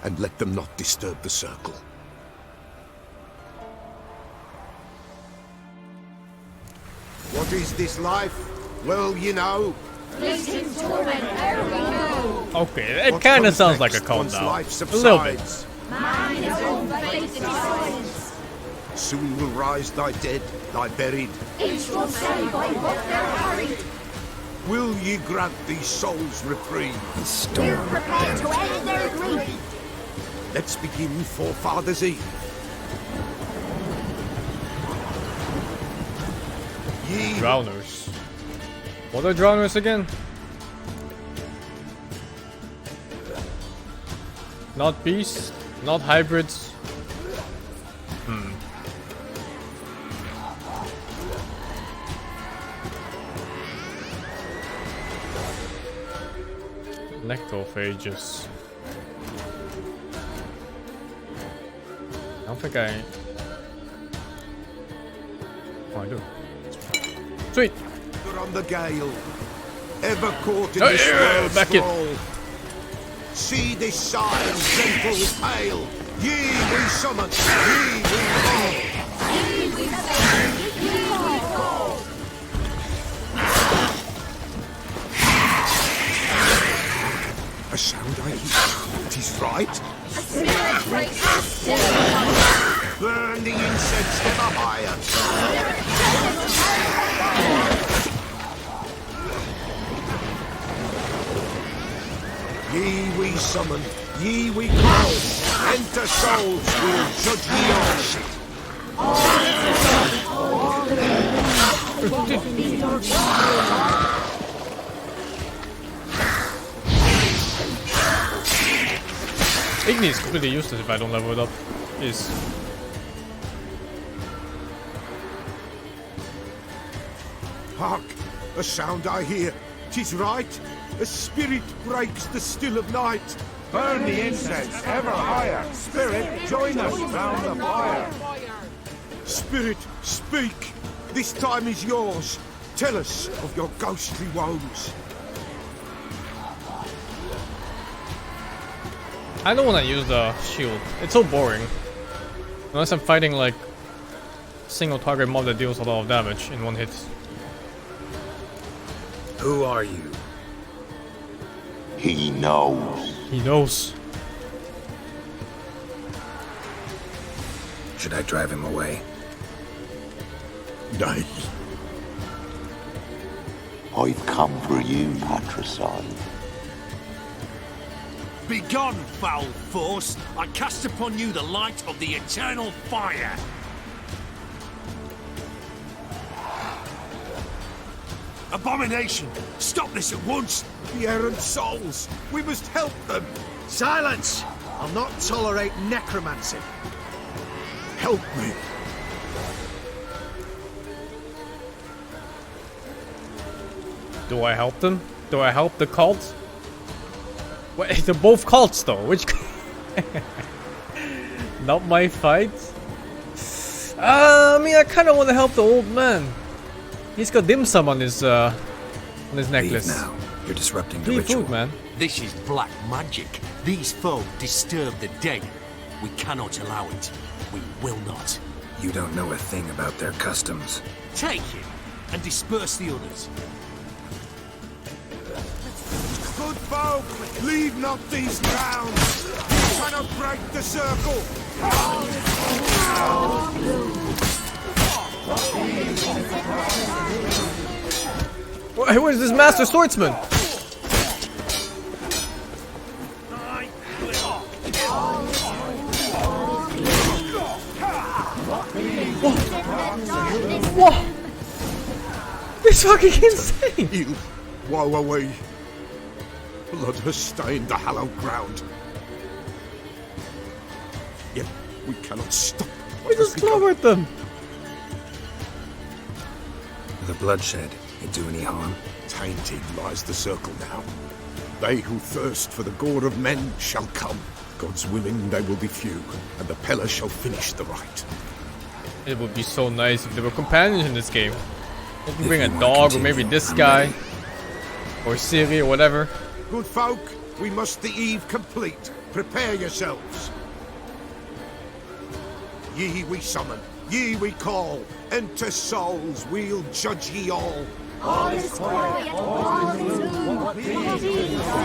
and let them not disturb the circle. What is this life? Well, you know. Okay, it kind of sounds like a cult now. A little bit. Soon will rise thy dead, thy buried. Each will say by what they're harried. Will ye grant these souls reprieve? The storm. Prepare to end their grief. Let's begin Forefathers' Eve. Ye Drowners. What are drowners again? Not beasts, not hybrids. Necrophages. I don't think I... Oh, I do. Sweet! You're on the gale, ever caught in Oh, this yeah, world's back in. thrall. See this sign, gentle pale. Ye we summon, ye we call. Ye we say, ye we call. A sound I hear, 'tis right. A spirit breaks the still. Burn the incense ever higher. Ye we summon, ye we call. Enter souls, we'll judge ye all. Igni is completely useless if I don't level it up. Is Hark! A sound I hear. 'Tis right. A spirit breaks the still of night. Burn the incense ever higher. Spirit, join us round the fire. Spirit, speak. This time is yours. Tell us of your ghostly woes. I don't want to use the shield. It's so boring. Unless I'm fighting like single target mob that deals a lot of damage in one hit. Who are you? He knows. He knows. Should I drive him away? Nay. I've come for you, patricide. Begone, foul force! I cast upon you the light of the eternal fire! Abomination! Stop this at once! The errant souls! We must help them! Silence! I'll not tolerate necromancy. Help me! Do I help them? Do I help the cult? Wait, they're both cults though. Which? Not my fight. I mean, I kind of want to help the old man. He's got dim sum on his necklace. Leave now. You're disrupting the Leave ritual. food, man. This is black magic. These folk disturb the dead. We cannot allow it. We will not. You don't know a thing about their customs. Take him and disperse the others. Good folk, leave not these grounds. You cannot break the circle. Where's this master swordsman? Whoa! This fucking insane! You, woe away. Blood has stained the hallowed ground. Yet we cannot stop. We just clobbered them. The bloodshed, it do any harm? Tainted lies the circle now. They who thirst for the gore of men shall come. God's willing, they will be few, and the Pella shall finish the rite. It would be so nice if there were companions in this game. If you bring a dog, or maybe this guy, or Siri, or whatever. Good folk, we must the eve complete. Prepare yourselves. Ye we summon, ye we call. Enter souls, we'll judge ye all.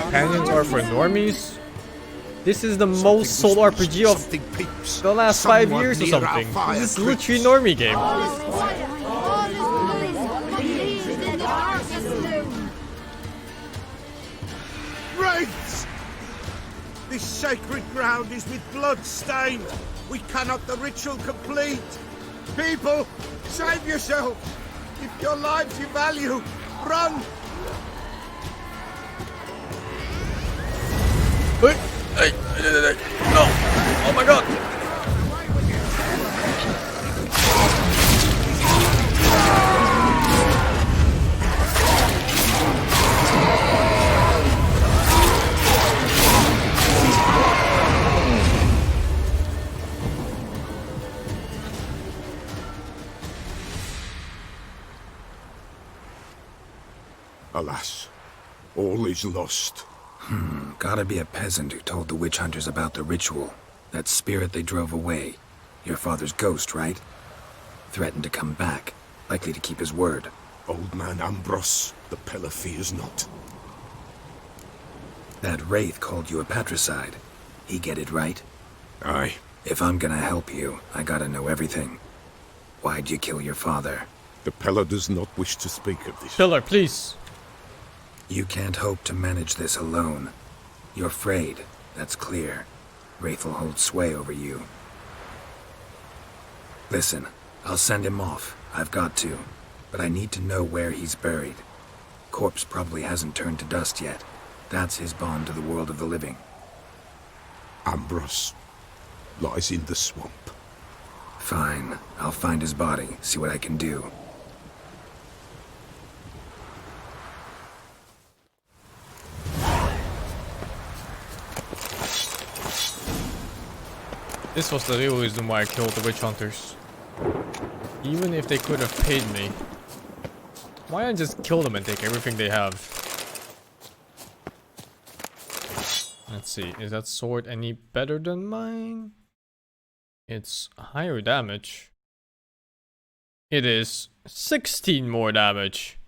Companions are for normies. This is the most sold RPG of the last 5 years or something. This is literally normie game. Wraiths! This sacred ground is with blood stained. We cannot the ritual complete. People, save yourselves. If your lives you value, run! Hey, no! Oh my god! Alas, all is lost. Gotta be a peasant who told the witch hunters about the ritual. That spirit they drove away. Your father's ghost, right? Threatened to come back. Likely to keep his word. Old man Ambrose, the Pella fears not. That wraith called you a patricide. He get it right? Aye. If I'm gonna help you, I gotta know everything. Why'd you kill your father? The Pella does not wish to speak of this. Pillar, please. You can't hope to manage this alone. You're afraid, that's clear. Wraith will hold sway over you. Listen, I'll send him off. I've got to. But I need to know where he's buried. Corpse probably hasn't turned to dust yet. That's his bond to the world of the living. Ambrose lies in the swamp. Fine. I'll find his body, see what I can do. This was the real reason why I killed the witch hunters. Even if they could have paid me. Why not just kill them and take everything they have? Let's see, is that sword any better than mine? It's higher damage. It is 16 more damage.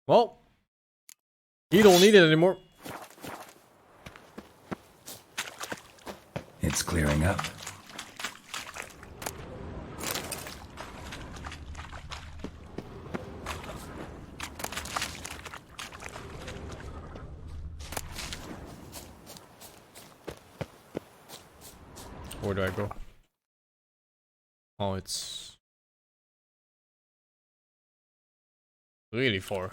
Well, he don't need it anymore. It's clearing up. Where do I go? Oh, it's really far.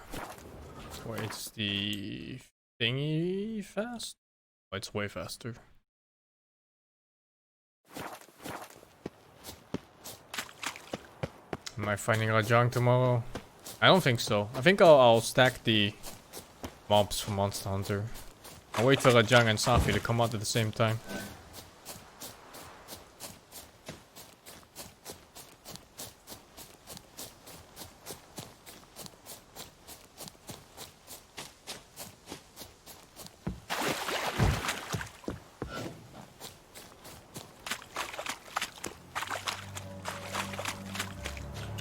Wait, it's the thingy fast? Oh, it's way faster. Am I finding Rajang tomorrow? I don't think so. I think I'll stack the mobs for Monster Hunter. I'll wait for Rajang and Safi to come out at the same time.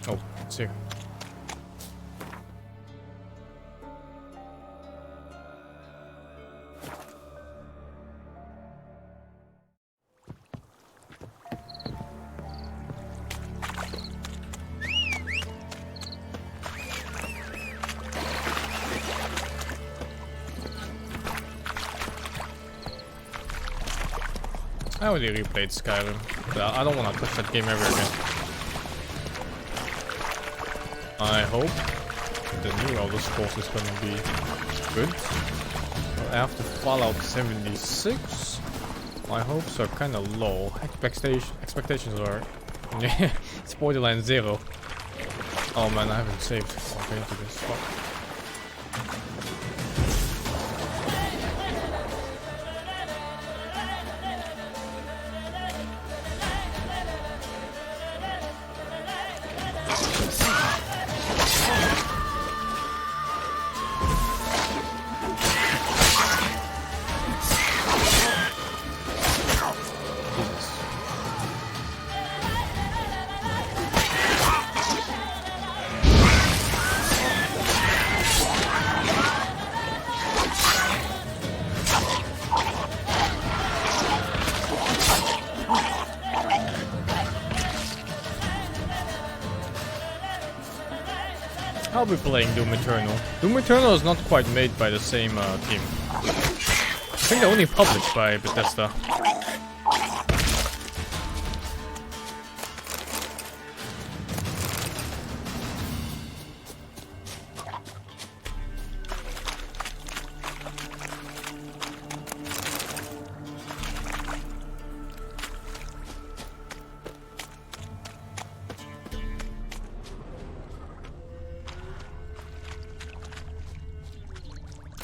Oh, it's here. I already replayed Skyrim, but I don't want to touch that game ever again. I hope the new Elder Scrolls is gonna be good. But after Fallout 76, my hopes are kind of low. Expectations are it's Borderlands 0. Oh man, I haven't saved. Okay, into this. Fuck. I'll be playing Doom Eternal. Doom Eternal is not quite made by the same team. I think they're only published by Bethesda.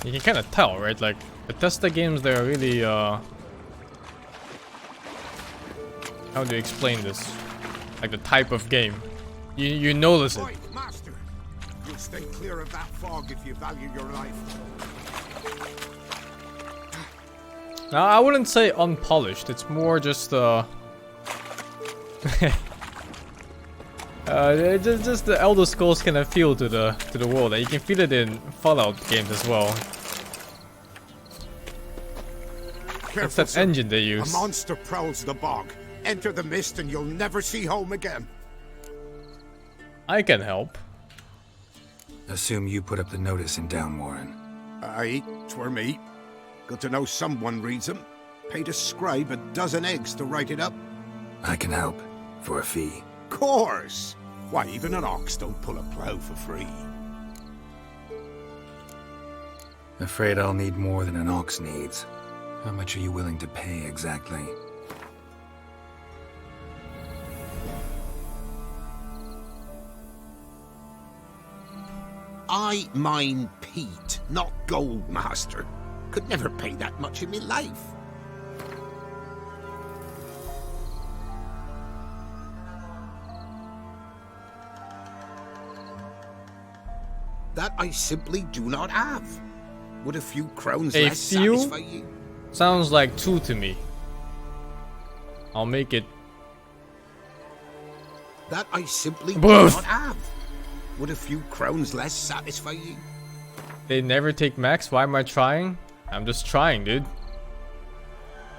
You can kind of tell, right? Like, Bethesda games, they're really, how do you explain this? Like, the type of game. You notice it. Right, Master. You'll stay clear of that fog if you value your life. Now, I wouldn't say unpolished. It's more just, just the Elder Scrolls kind of feel to the world. And you can feel it in Fallout games as well. It's that sir. engine they use. A monster prowls the bog. Enter the mist and you'll never see home again. I can help. Assume you put up the notice in Down Warren. Aye, 'twere me. Good to know someone reads them. Paid a scribe a dozen eggs to write it up. I can help. For a fee. Course! Why, even an ox don't pull a plough for free. Afraid I'll need more than an ox needs. How much are you willing to pay exactly? I mine peat, not gold, Master. Could never pay that much in me life. That I simply do not have. Would a few crowns A less few? satisfy you? Sounds like 2 to me. I'll make it. That I simply do Boof. not have. Would a few crowns less satisfy you? They never take max. Why am I trying? I'm just trying, dude.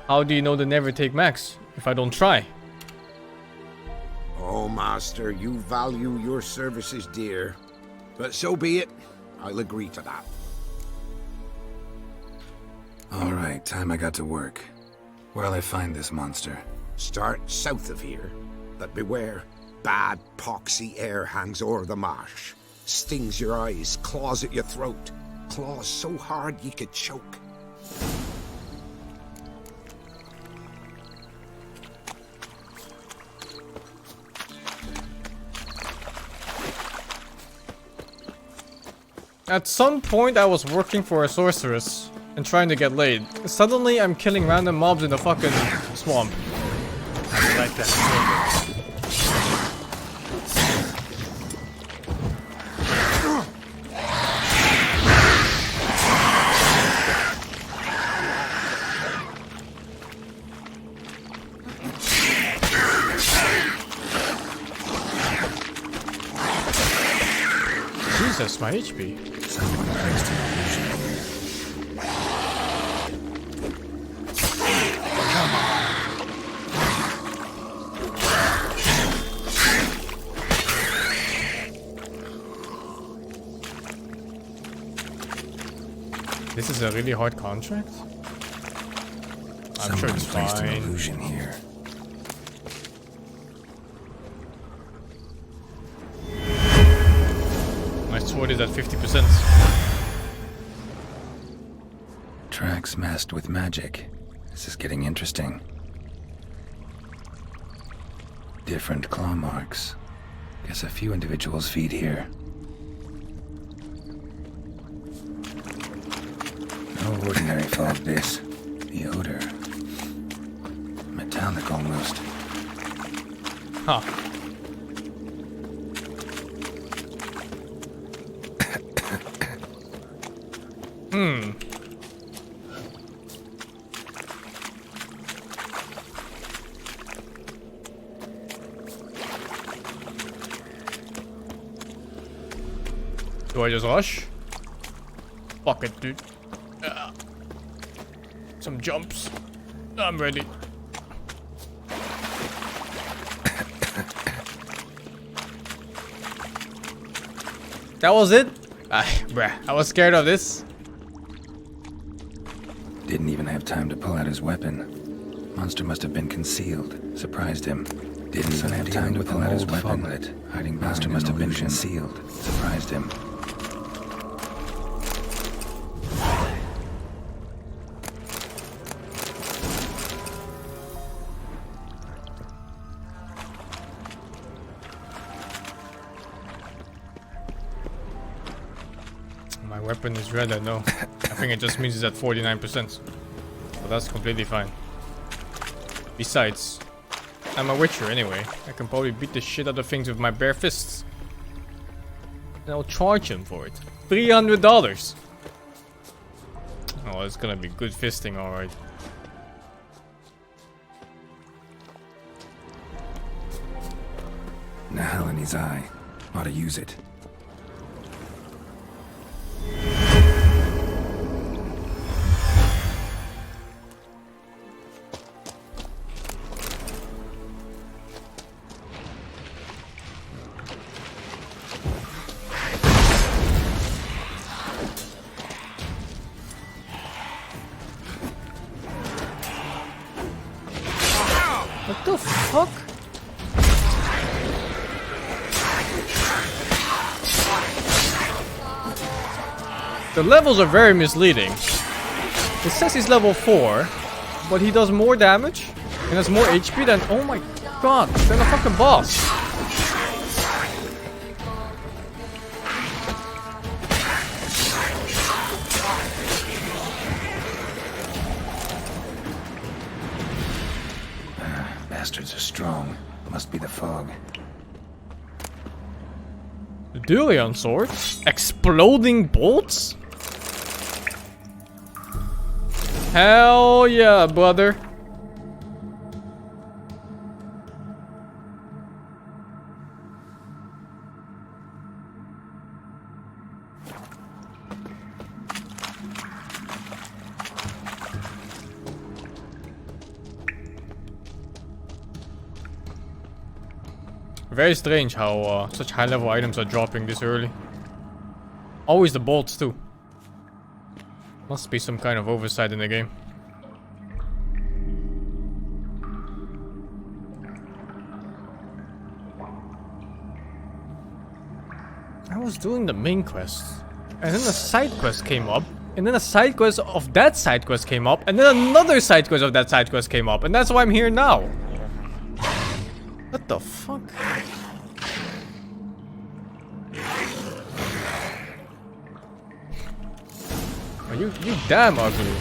How do you know they never take max if I don't try? Oh, Master, you value your services dear. But so be it. I'll agree to that. Alright, time I got to work. Where'll I find this monster? Start south of here, but beware. Bad, poxy air hangs o'er the marsh. Stings your eyes, claws at your throat. Claws so hard you could choke. At some point I was working for a sorceress and trying to get laid. Suddenly I'm killing random mobs in the fucking swamp. I like that. Jesus, my HP. Someone placed an illusion here. This is a really hard contract? I'm sure it's placed an fine. illusion here. My sword is at 50%. Tracks masked with magic. This is getting interesting. Different claw marks. Guess a few individuals feed here. No ordinary fog this. The odor. Metallic almost. Huh. Hmm. Do I just rush? Fuck it, dude. Some jumps. I'm ready. That was it? Bruh, I was scared of this. Didn't even have time to pull out his weapon. Monster must have been concealed. Surprised him. Didn't even have time to pull out his weapon. Hiding monster must have been concealed. Surprised him. My weapon is red, I know. I think it just means it's at 49%. But that's completely fine. Besides, I'm a witcher anyway. I can probably beat the shit out of things with my bare fists. And I'll charge him for it. $300! Oh, it's gonna be good fisting, alright. Nahal in his eye. Ought to use it. What the fuck? The levels are very misleading. It says he's level 4, but he does more damage and has more HP than, oh my god, than a fucking boss. Bastards are strong. Must be the fog. Dulion sword? Exploding bolts? Hell yeah, brother. Very strange how such high level items are dropping this early. Always the bolts too. Must be some kind of oversight in the game. I was doing the main quest, and then a side quest came up, and then a side quest of that side quest came up, and then another side quest of that side quest came up, and that's why I'm here now. What the fuck? You damn ugly.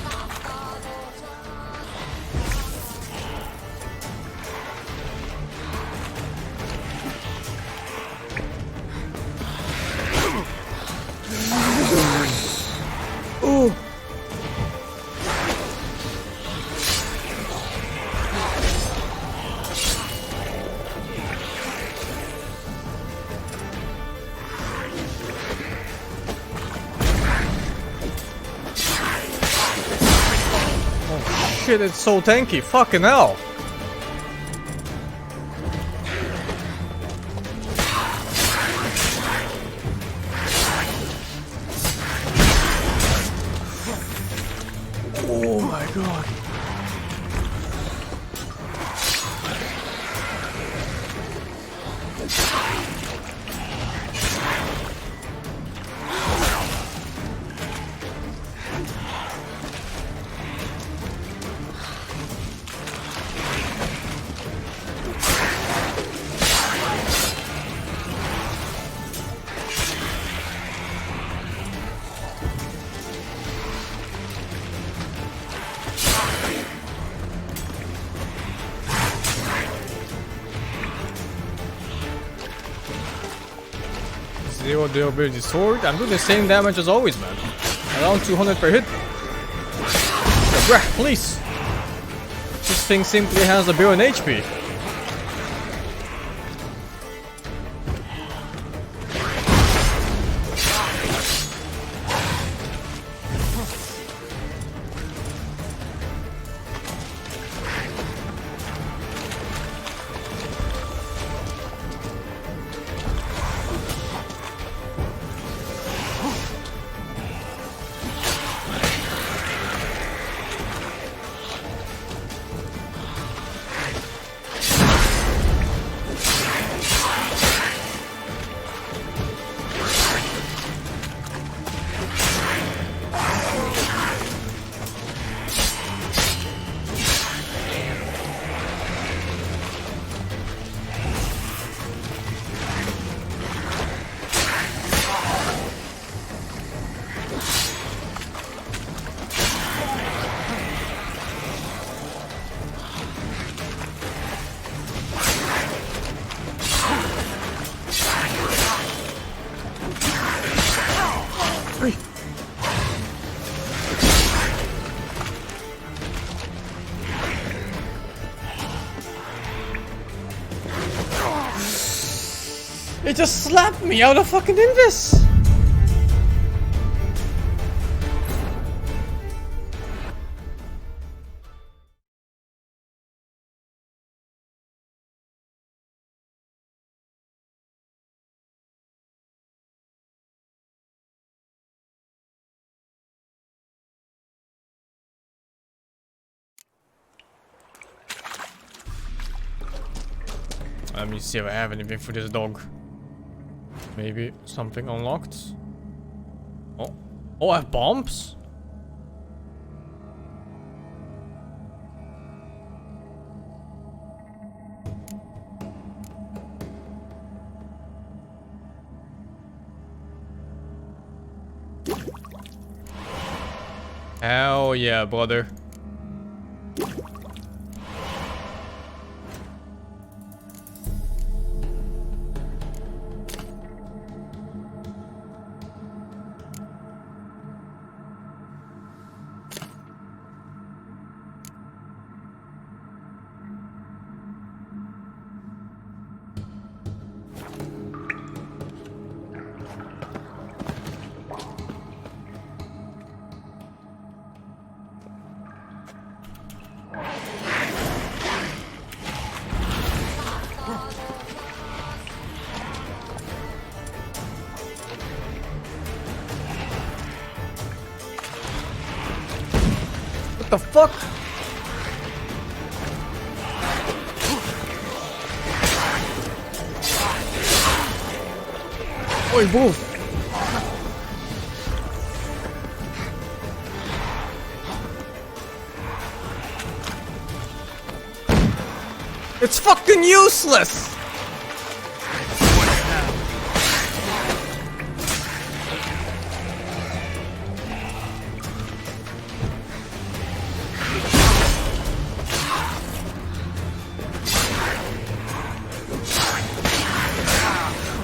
Ooh. Oh shit, it's so tanky. Fucking hell. Oh my god. Zero durability sword. I'm doing the same damage as always, man. Around 200 per hit. So, bruh, please. This thing simply has a billion HP. It just slapped me out of fucking Invis! Let me see if I have anything for this dog. Maybe something unlocked. Oh, I have bombs? Hell yeah, brother. What the fuck? Oi, move! It's fucking useless!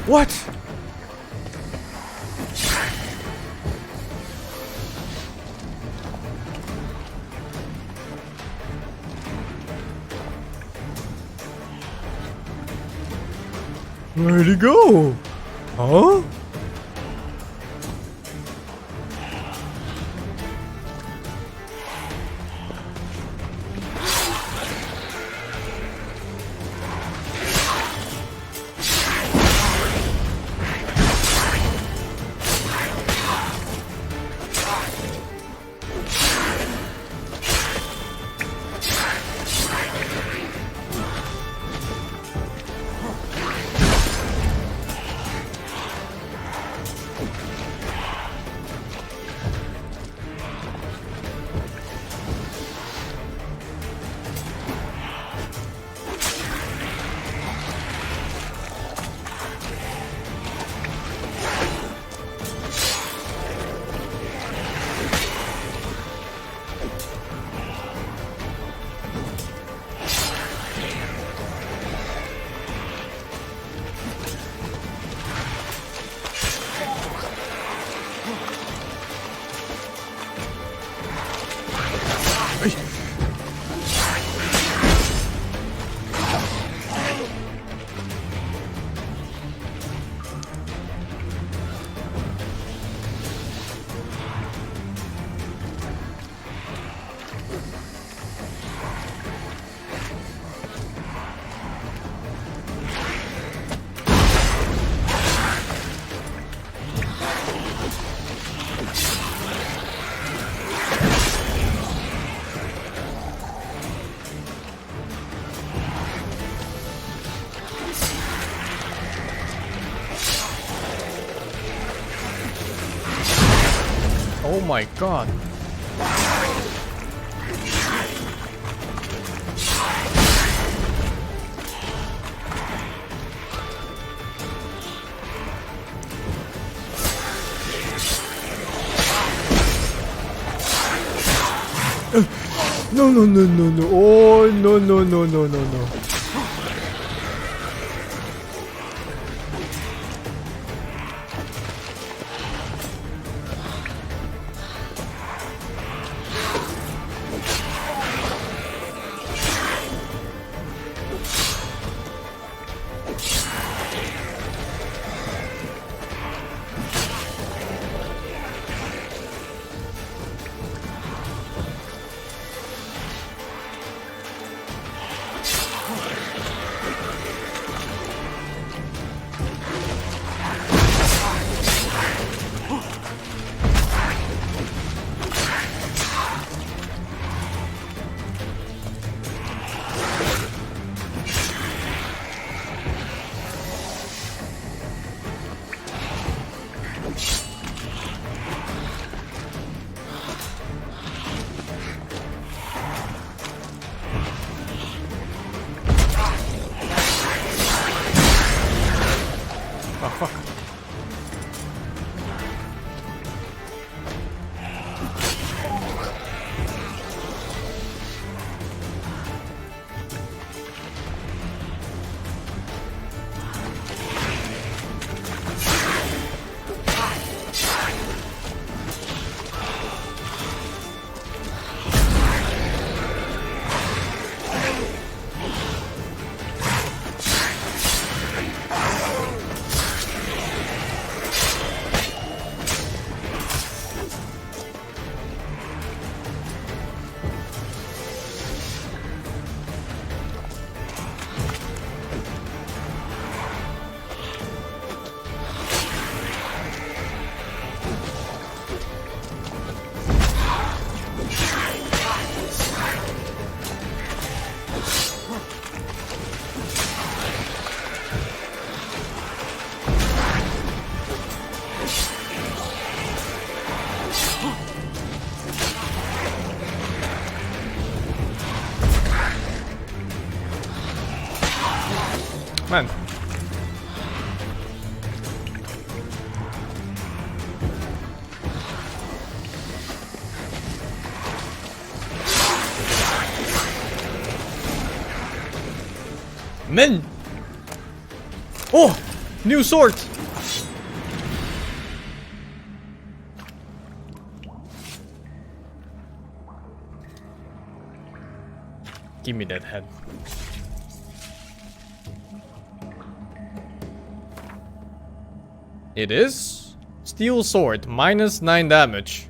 What? Where'd he go? Huh? Oh my god. No, no, no, no, no. Oh, no, no, no, no, no, no. Man. Men. Oh, New sword! Give me that head. It is steel sword, minus 9 damage.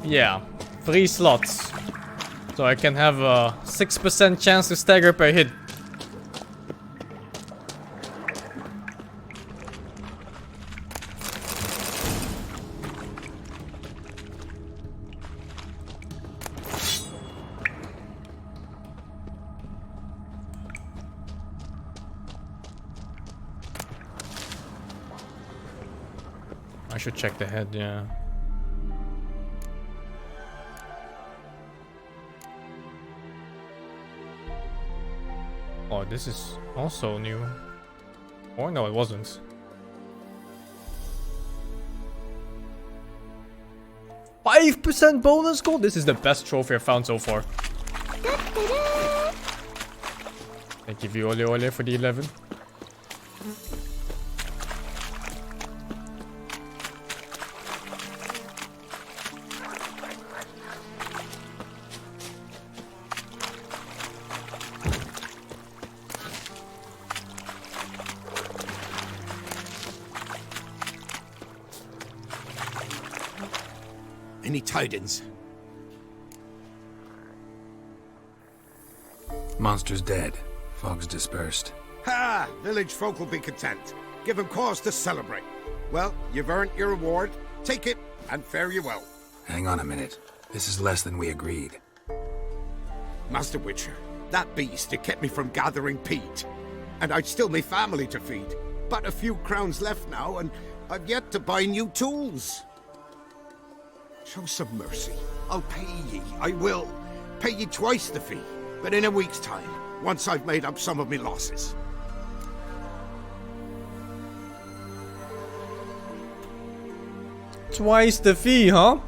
Yeah, 3 slots. So I can have a 6% chance to stagger per hit. I should check the head, yeah. Oh, this is also new. Or no, it wasn't. %5 bonus gold? This is the best trophy I've found so far. Thank you, Ole for the 11. Any tidings? Monster's dead. Fog's dispersed. Ha! Village folk will be content. Give them cause to celebrate. Well, you've earned your reward. Take it, and fare you well. Hang on a minute. This is less than we agreed. Master Witcher, that beast, it kept me from gathering peat. And I'd still me family to feed. But a few crowns left now, and I've yet to buy new tools. Show some mercy. I'll pay ye. I will. Pay ye twice the fee. But in a week's time, once I've made up some of me losses. Twice the fee, huh?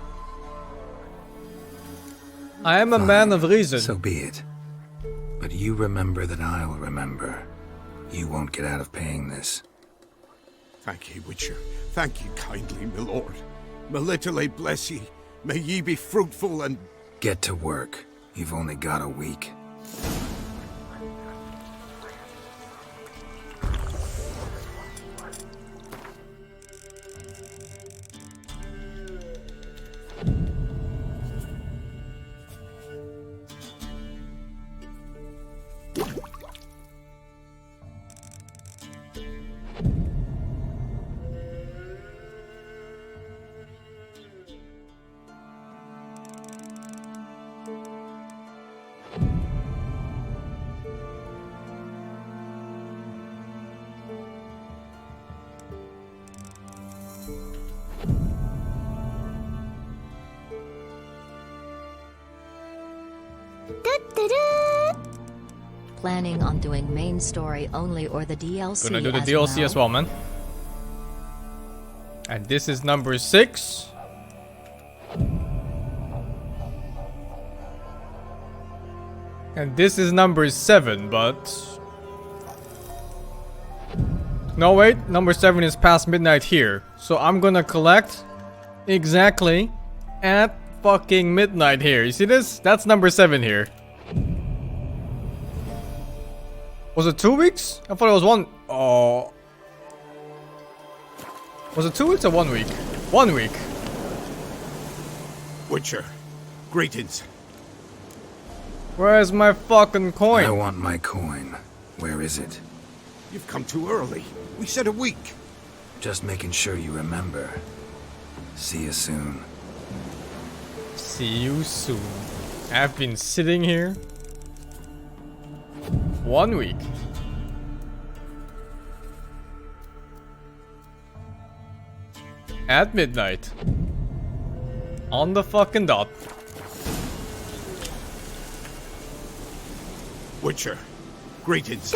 I am a man of reason. So be it. But you remember that I'll remember. You won't get out of paying this. Thank ye, Witcher. Thank ye kindly, my lord. Melitele bless ye. May ye be fruitful and... Get to work. You've only got a week. Planning on doing main story only or the DLC? Gonna do the DLC as well, man. And this is number 6. And this is number 7, but... No, wait. Number 7 is past midnight here. So I'm gonna collect exactly at fucking midnight here. You see this? That's number 7 here. Was it 2 weeks? I thought it was 1. Oh. Was it 2 weeks or 1 week? 1 week. Witcher, greetings. Where's my fucking coin? I want my coin. Where is it? You've come too early. We said a week. Just making sure you remember. See you soon. See you soon. I've been sitting here 1 week. At midnight. On the fucking dot. Witcher, greetings.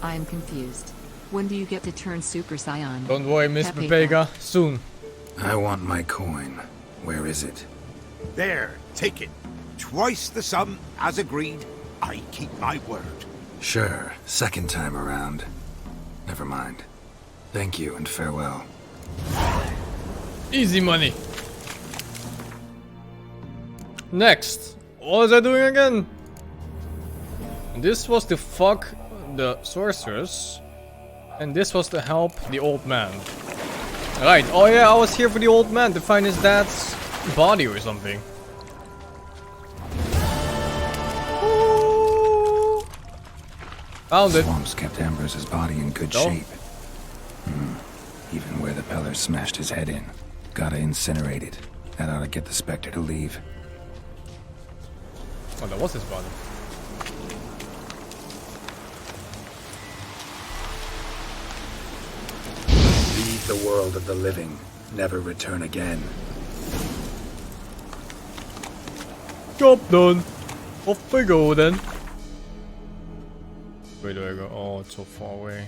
I'm confused. When do you get to turn Super Saiyan? Don't worry, Miss Pepe. Pepega. Soon. I want my coin. Where is it? There, take it. Twice the sum, as agreed. I keep my word. Sure, second time around. Never mind. Thank you and farewell. Easy money. Next. What was I doing again? This was to fuck the sorceress. And this was to help the old man. Right. Oh yeah, I was here for the old man to find his dad's body or something. Found it. Swamps kept Ambrose's body in good shape. Even where the Peller smashed his head in. Gotta incinerate it. That ought to get the Spectre to leave. Oh, that was his body. Leave the world of the living. Never return again. Job done. Off we go then. Where do I go? Oh, it's so far away.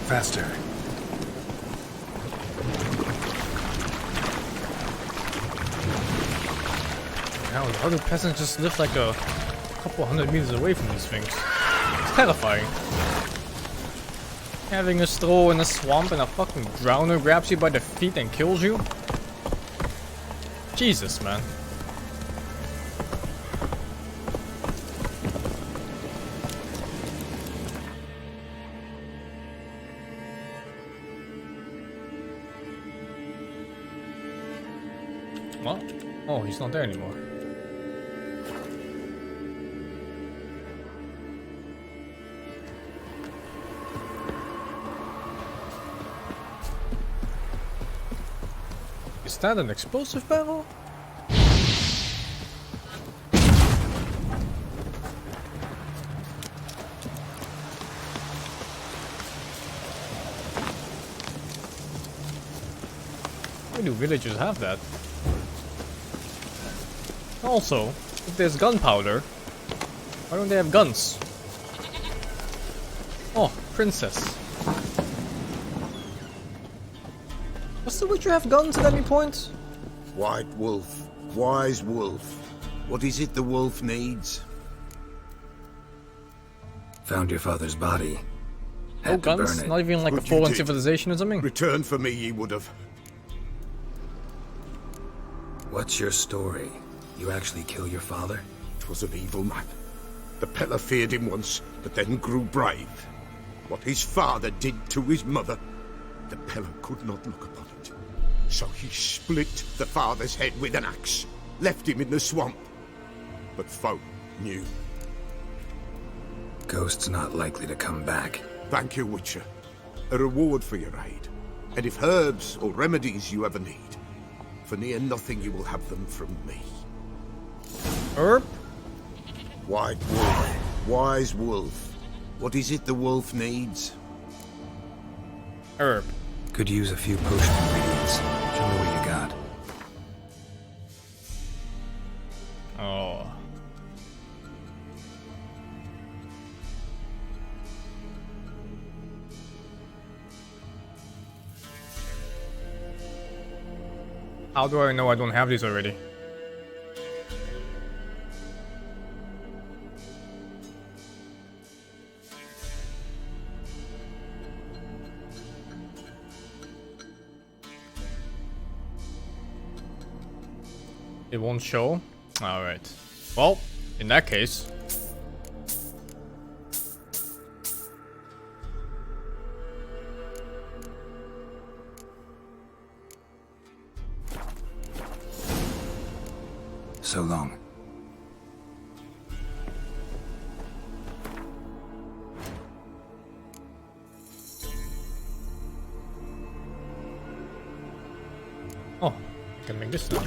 Faster. Now the other peasants just live like a couple hundred meters away from these things. It's terrifying. Having a stroll in a swamp and a fucking drowner grabs you by the feet and kills you? Jesus, man. What? Oh, he's not there anymore. Is that an explosive barrel? Why do villagers have that? Also, if there's gunpowder, why don't they have guns? Oh, princess. Does the Witcher have guns at any point? White wolf, wise wolf. What is it the wolf needs? Found your father's body. No Had to guns? burn it. Not even like a But you fallen did. civilization or something? Return for me, ye would have. What's your story? You actually kill your father? 'Twas an evil man. The Peller feared him once, but then grew brave. What his father did to his mother, the Peller could not look upon it. So he split the father's head with an axe, left him in the swamp. But folk knew. Ghost's not likely to come back. Thank you, Witcher. A reward for your aid. And if herbs or remedies you ever need, for near nothing you will have them from me. Herb? White wolf, wise wolf. What is it the wolf needs? Herb. Could use a few potion ingredients. Show me what you got. Oh. How do I know I don't have these already? It won't show? Alright. Well, in that case. So long. Oh, I can make this now.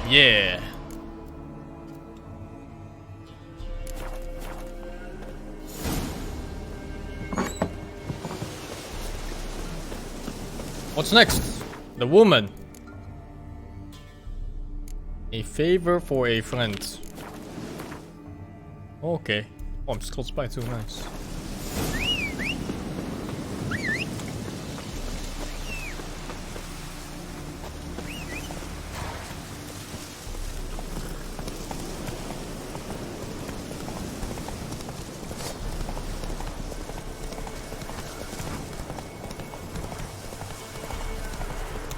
Yeah. What's next? The woman. A favor for a friend. Okay. Oh, I'm just close by too. Nice.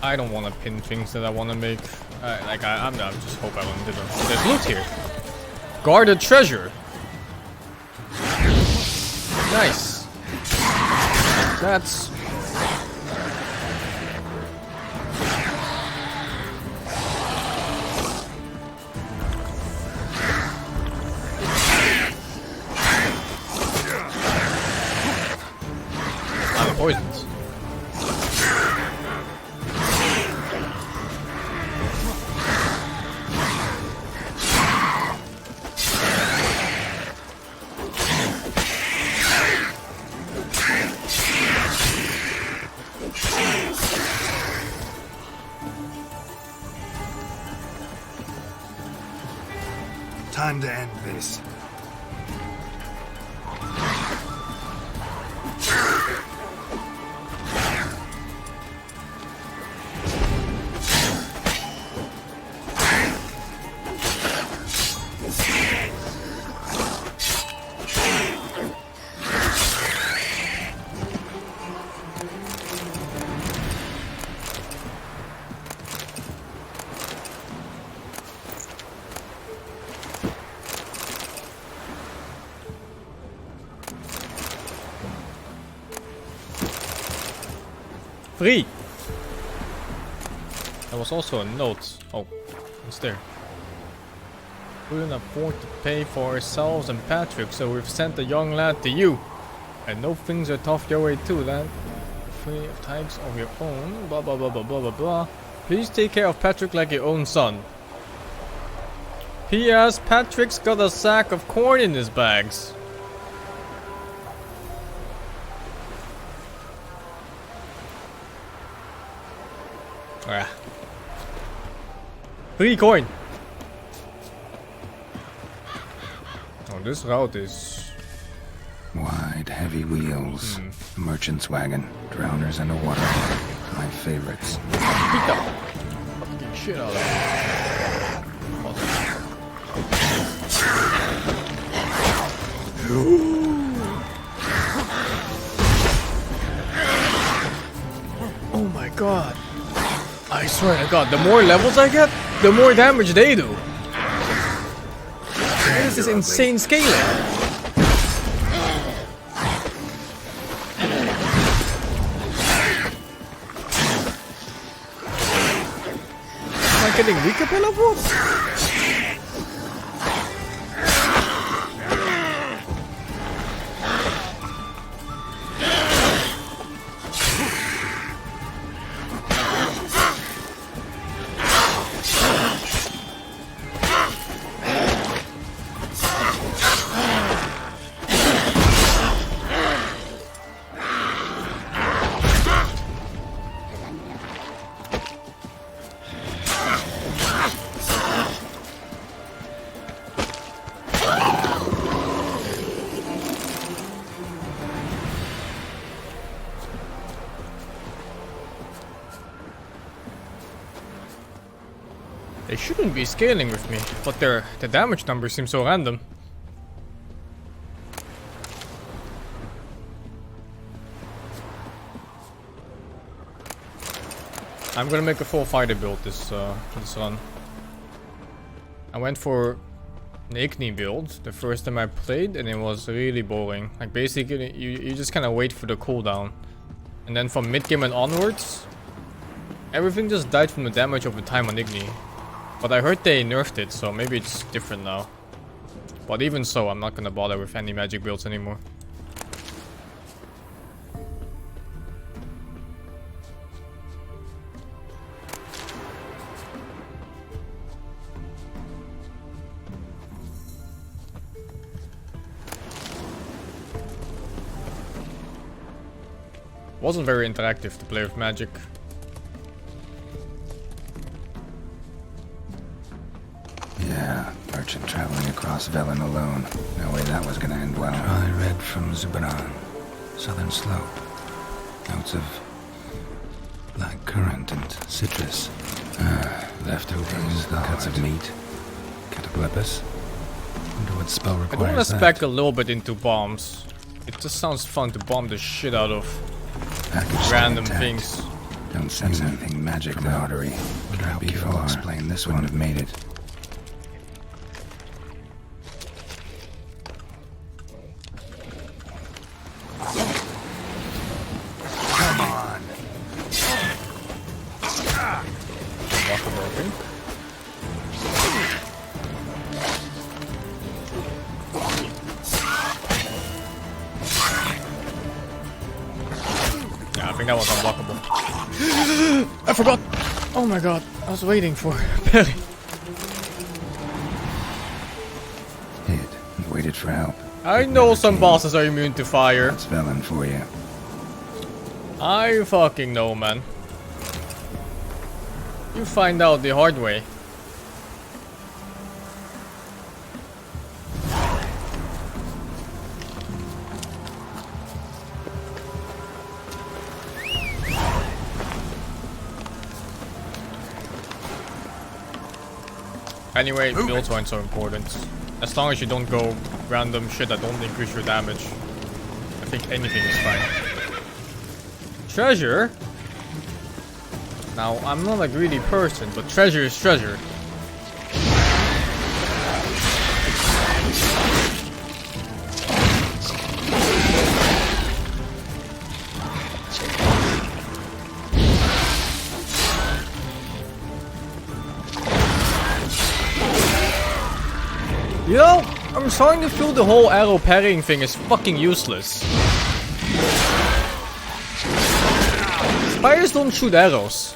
I don't want to pin things that I want to make. I'm just hope I don't do them. There's loot here. Guarded treasure. Nice. That's. A lot of poisons. Time to end this. Free! There was also a note. Oh, it's there. We couldn't afford to pay for ourselves and Patrick, so we've sent the young lad to you. And know things are tough your way too, lad. Free of types of your own. Blah blah blah blah blah blah blah. Please take care of Patrick like your own son. P.S. Patrick's got a sack of corn in his bags. Ah. Free coin. Oh, this route is wide, heavy wheels, merchant's wagon, drowners and a water. My favorites. Beat the fucking shit out of that. Oh my god. I swear to god, the more levels I get, the more damage they do. This is insane scaling. Am I getting weaker levels? They shouldn't be scaling with me, but the damage numbers seem so random. I'm gonna make a full fighter build this run. I went for an Igni build the first time I played, and it was really boring. Like basically, you just kind of wait for the cooldown, and then from mid game and onwards, everything just died from the damage over time on Igni. But I heard they nerfed it, so maybe it's different now. But even so, I'm not gonna bother with any magic builds anymore. Wasn't very interactive to play with magic. merchant traveling across Velen alone. No way that was gonna end well. I read from Zubaran. Southern slope. Notes of black currant and citrus. Leftovers, cuts of meat. Cataplepus. Wonder what spell I requires don't want to that. spec a little bit into bombs. It just sounds fun to bomb the shit out of random things. Don't sense anything magic from an artery. Would that be for? Explain this wouldn't have made it. Come on. Walkable thing. Yeah, I think that was unblockable. I forgot! Oh my god, I was waiting for Perry. Hid and waited for help. I know some bosses are immune to fire. That's Velen for you. I fucking know, man. You find out the hard way. Anyway, builds aren't so important. As long as you don't go random shit that don't increase your damage. I think anything is fine. Treasure? Now, I'm not a greedy person, but treasure is treasure. You know, I'm starting to feel the whole arrow parrying thing is fucking useless. Spiders don't shoot arrows.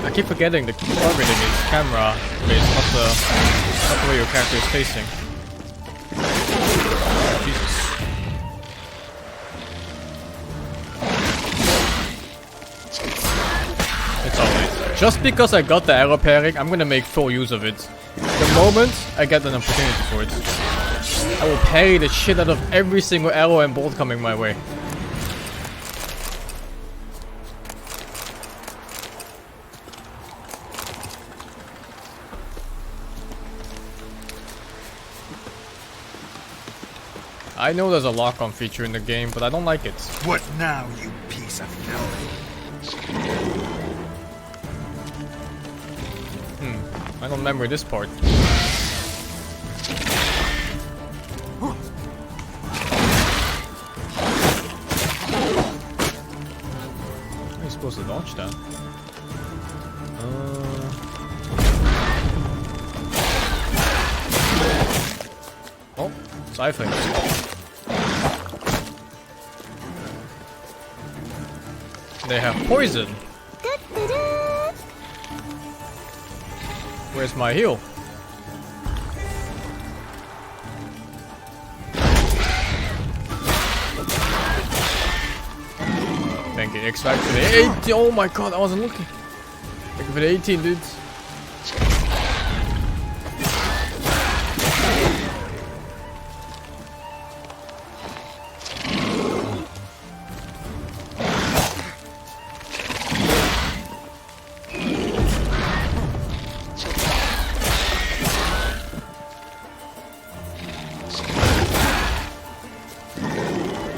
I keep forgetting the targeting is camera based, not the way your character is facing. Jesus. It's alright. Just because I got the arrow pairing, I'm gonna make full use of it. The moment I get an opportunity for it, I will parry the shit out of every single arrow and bolt coming my way. I know there's a lock-on feature in the game, but I don't like it. What now, you piece of filth? I don't remember this part. How are you supposed to launch that? Oh, sci-fi. They have poison. Where's my heal? Thank you, X Factor for the 80. Oh my god, I wasn't looking. Thank you for the 18, dudes.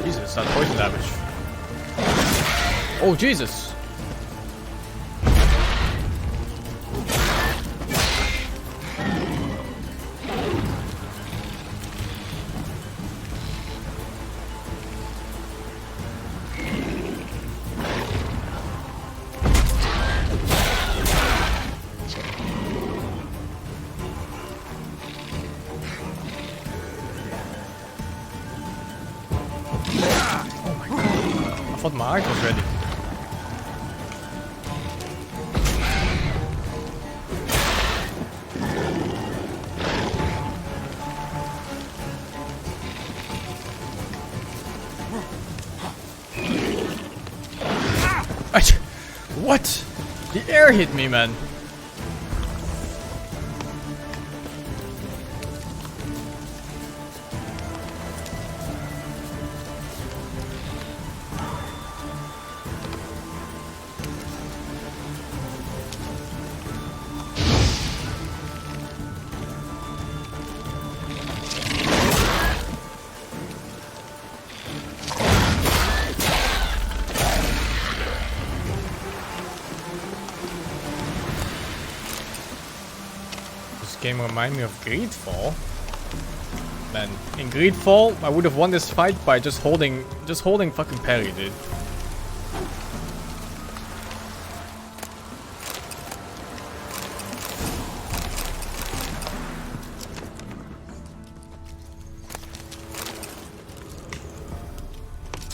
Jesus, that's poison damage. Oh, Jesus. thought my heart was ready. What? The air hit me, man. Game remind me of Greedfall. Man, in Greedfall, I would have won this fight by just holding fucking parry, dude.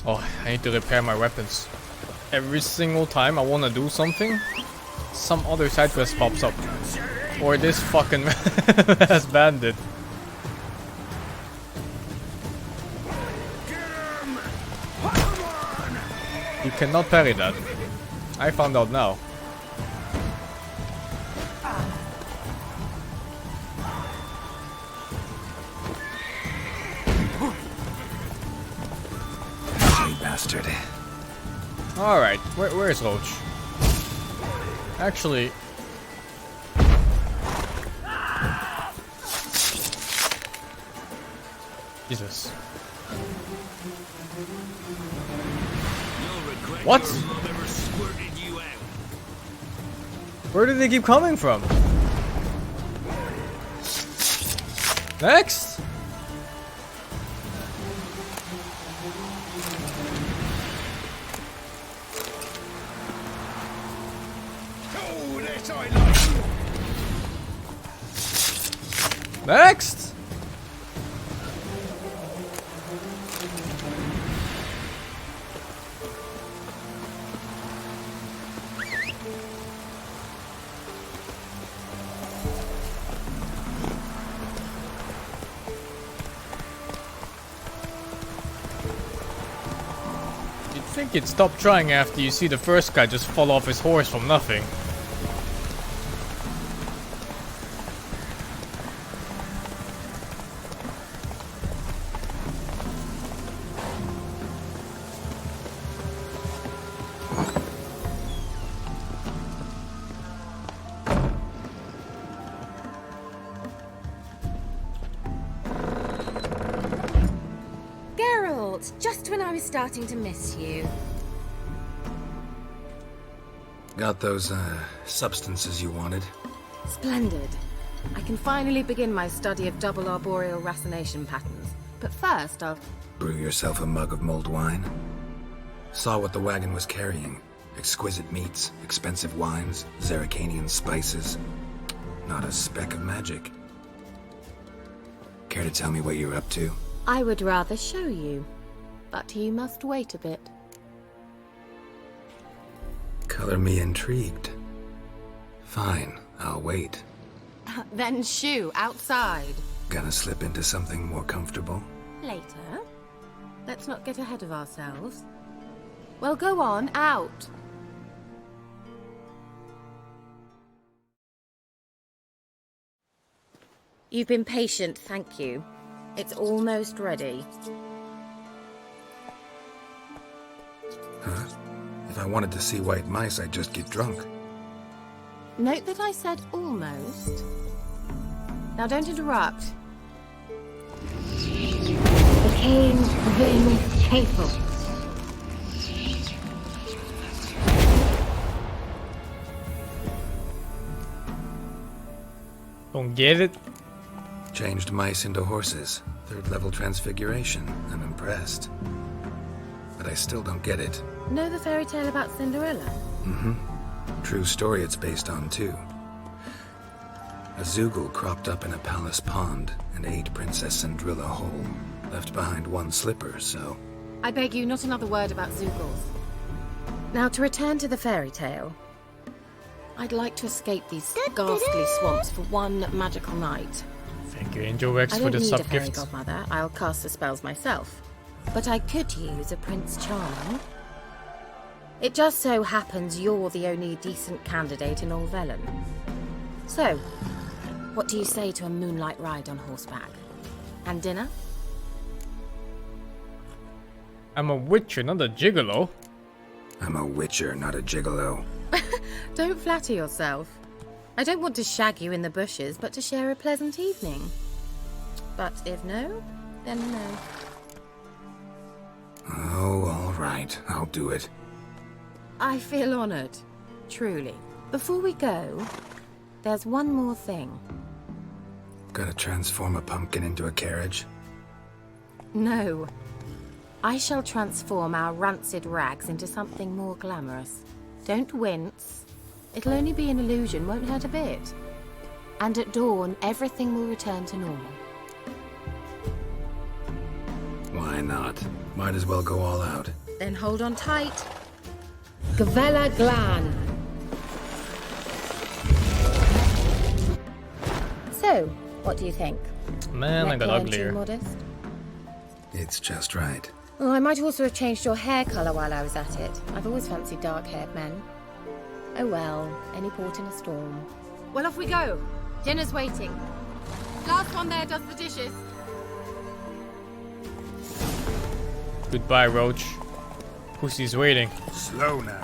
Oh, I need to repair my weapons. Every single time I want to do something, some other side quest pops up. Or this fucking ass bandit. You cannot parry that. I found out now. You bastard. Alright, where's Roach? Actually... Jesus. What? Where did they keep coming from? Next? Next? You'd think you'd stop trying after you see the first guy just fall off his horse from nothing. Just when I was starting to miss you. Got those, substances you wanted? Splendid. I can finally begin my study of double arboreal racination patterns. But first, I'll... Brew yourself a mug of mulled wine? Saw what the wagon was carrying. Exquisite meats, expensive wines, Zerrikanian spices. Not a speck of magic. Care to tell me what you're up to? I would rather show you. But you must wait a bit. Color me intrigued. Fine, I'll wait. Then shoo, outside. Gonna slip into something more comfortable? Later. Let's not get ahead of ourselves. Well, go on, out. You've been patient, thank you. It's almost ready. Huh? If I wanted to see white mice, I'd just get drunk. Note that I said almost. Now don't interrupt. The cave's venomous chapel. Don't get it? Changed mice into horses. 3rd level transfiguration. I'm impressed. But I still don't get it. Know the fairy tale about Cinderella? Mm-hmm. True story it's based on, too. A Zoogle cropped up in a palace pond and ate Princess Cinderella whole. Left behind one slipper, so I beg you, not another word about Zoogles. Now, to return to the fairy tale. I'd like to escape these ghastly swamps for one magical night. Thank you, Angel Rex, I for don't the need a sub fairy gift. godmother. I'll cast the spells myself. But I could use a Prince Charming. It just so happens you're the only decent candidate in all Velen. So, what do you say to a moonlight ride on horseback? And dinner? I'm a witcher, not a gigolo. I'm a witcher, not a gigolo. Don't flatter yourself. I don't want to shag you in the bushes, but to share a pleasant evening. But if no, then no. Oh, all right. I'll do it. I feel honoured. Truly. Before we go, there's one more thing. Gotta transform a pumpkin into a carriage? No. I shall transform our rancid rags into something more glamorous. Don't wince. It'll only be an illusion, won't hurt a bit. And at dawn, everything will return to normal. Why not? Might as well go all out. Then hold on tight. Gavella Glan. So, what do you think? Man, I got Neckline too uglier. modest? It's just right. Oh, I might also have changed your hair colour while I was at it. I've always fancied dark-haired men. Oh well, any port in a storm. Well, off we go. Dinner's waiting. Last one there does the dishes. Goodbye, Roach. Pussy's waiting. Slow now.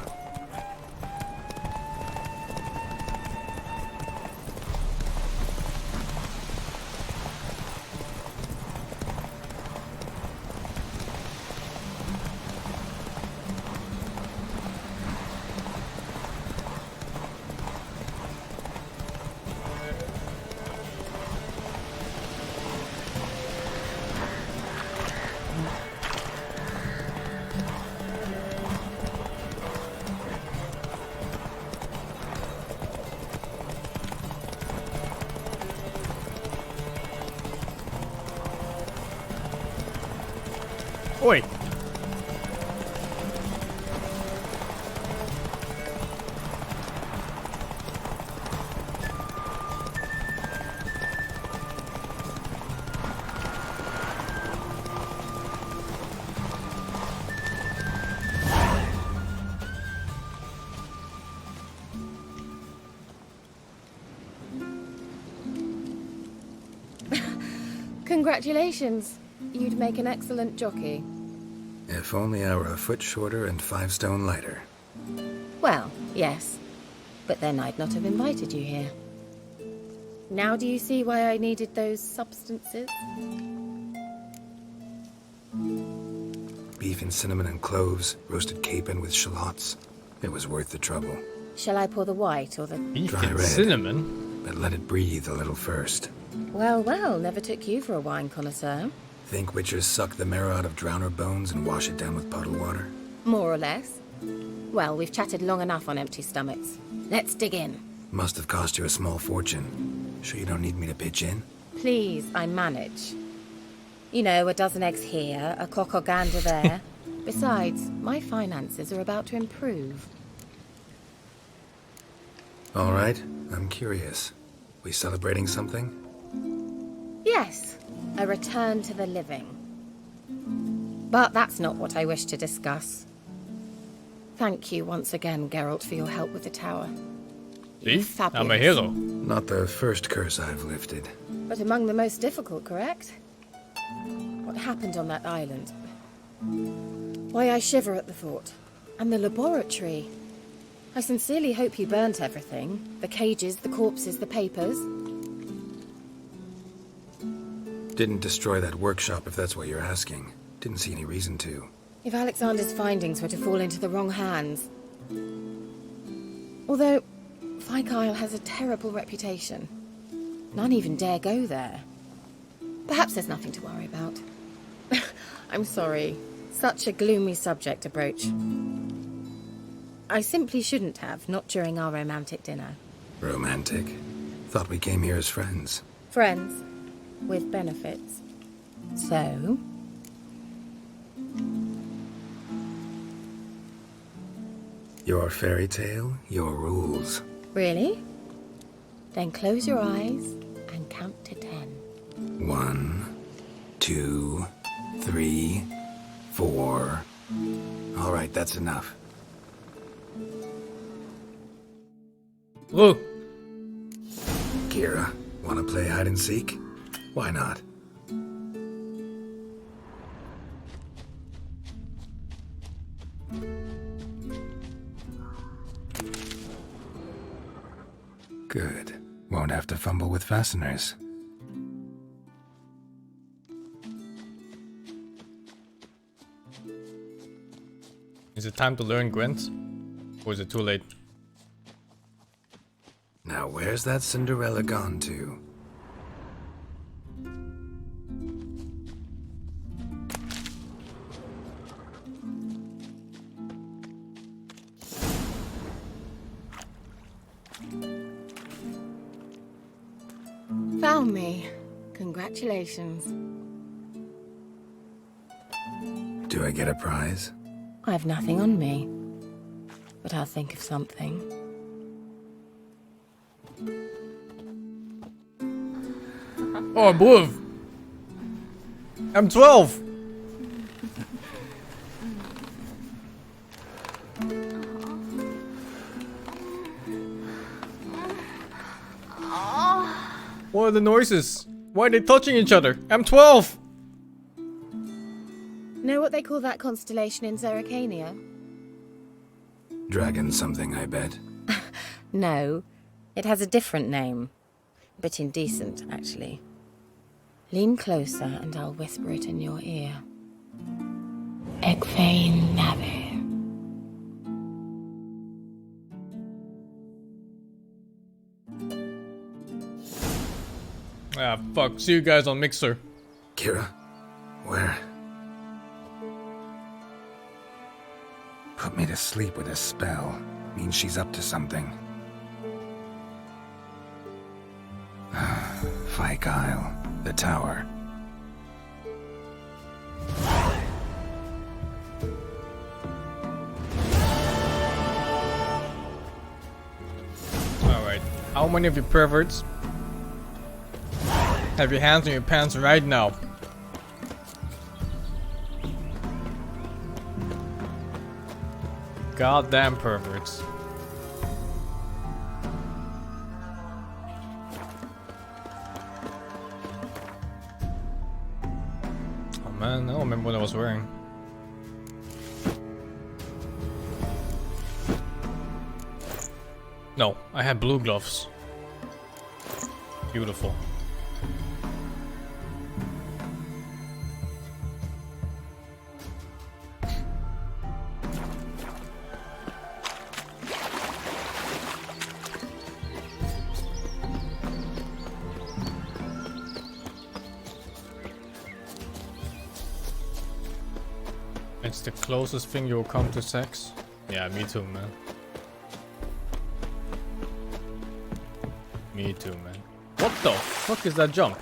Oi! Congratulations. You'd make an excellent jockey. If only I were a foot shorter and 5 stone lighter. Well, yes. But then I'd not have invited you here. Now do you see why I needed those substances? Beef and cinnamon and cloves, roasted capon with shallots. It was worth the trouble. Shall I pour the white or the... Dry red, cinnamon? but let it breathe a little first. Well, well, never took you for a wine connoisseur. Think witchers suck the marrow out of drowner bones and wash it down with puddle water? More or less. Well, we've chatted long enough on empty stomachs. Let's dig in. Must have cost you a small fortune. Sure you don't need me to pitch in? Please, I manage. You know, a dozen eggs here, a cock or gander there. Besides, my finances are about to improve. All right, I'm curious. We celebrating something? Yes, a return to the living. But that's not what I wish to discuss. Thank you once again, Geralt, for your help with the tower. See? I'm a hero. Not the first curse I've lifted. But among the most difficult, correct? What happened on that island? Why, I shiver at the thought. And the laboratory. I sincerely hope you burnt everything. The cages, the corpses, the papers. Didn't destroy that workshop if that's what you're asking. Didn't see any reason to. If Alexander's findings were to fall into the wrong hands. Although, Fyke Isle has a terrible reputation. None even dare go there. Perhaps there's nothing to worry about. I'm sorry. Such a gloomy subject to broach. I simply shouldn't have, not during our romantic dinner. Romantic? Thought we came here as friends. Friends. With benefits. So? Your fairy tale, your rules. Really? Then close your eyes and count to 10. 1, 2, 3, 4. All right, that's enough. Look. Keira, want to play hide and seek? Why not? Good. Won't have to fumble with fasteners. Is it time to learn Gwent? Or is it too late? Now where's that Cinderella gone to? Found me. Congratulations. Do I get a prize? I've nothing on me, but I'll think of something. Oh, move! I'm 12! What are the noises? Why are they touching each other? I'm 12! Know what they call that constellation in Zerrikania? Dragon something, I bet. No, it has a different name. A bit indecent, actually. Lean closer and I'll whisper it in your ear. Egfain Nave. Ah, fuck. See you guys on Mixer. Keira? Where? Put me to sleep with a spell. Means she's up to something. Fyke Isle. The tower. Alright. How many of you perverts have your hands in your pants right now? Goddamn perverts. Oh man, I don't remember what I was wearing. No, I had blue gloves. Beautiful. It's the closest thing you'll come to sex. Yeah, me too, man. Me too, man. What the fuck is that jump?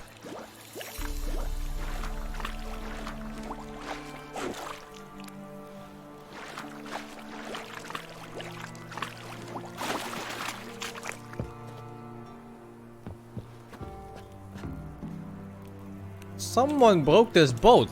Someone broke this boat.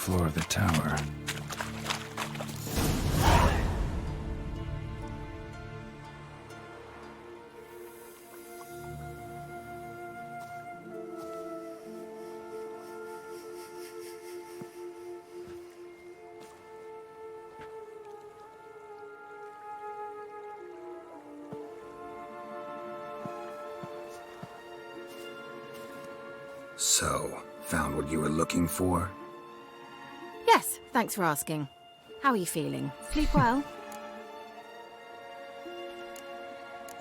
floor of the tower. So, found what you were looking for? Yes, thanks for asking. How are you feeling? Sleep well?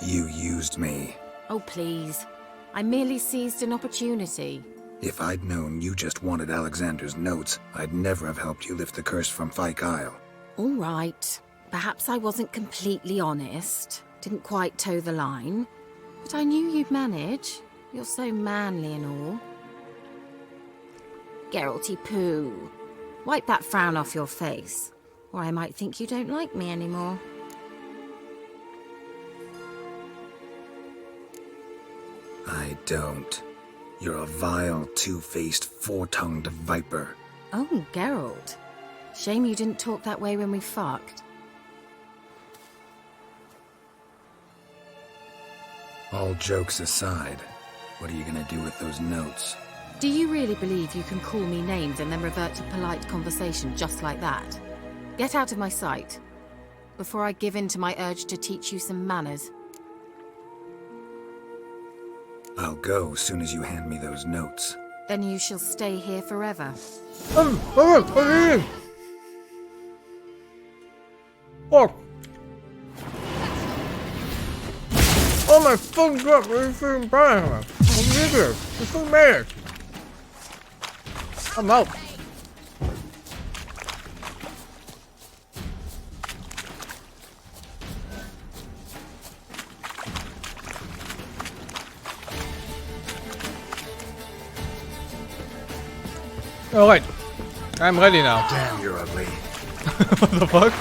You used me. Oh, please. I merely seized an opportunity. If I'd known you just wanted Alexander's notes, I'd never have helped you lift the curse from Fyke Isle. All right. Perhaps I wasn't completely honest. Didn't quite toe the line. But I knew you'd manage. You're so manly and all. Geralty poo. Wipe that frown off your face, or I might think you don't like me anymore. I don't. You're a vile, two-faced, four-tongued viper. Oh, Geralt. Shame you didn't talk that way when we fucked. All jokes aside, what are you gonna do with those notes? Do you really believe you can call me names and then revert to polite conversation just like that? Get out of my sight, before I give in to my urge to teach you some manners. I'll go as soon as you hand me those notes. Then you shall stay here forever. Oh! Oh my fucking god, what are you feeling bad? I'm an idiot. You're so mad. I'm out. Alright. I'm ready now. Damn, you're ugly. What the fuck?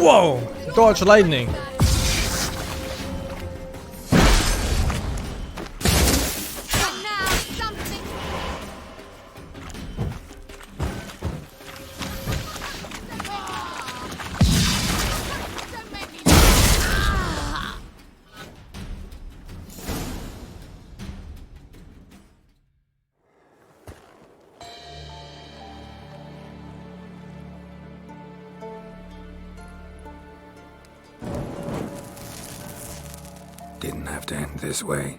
Whoa! Dodge lightning. Didn't have to end this way.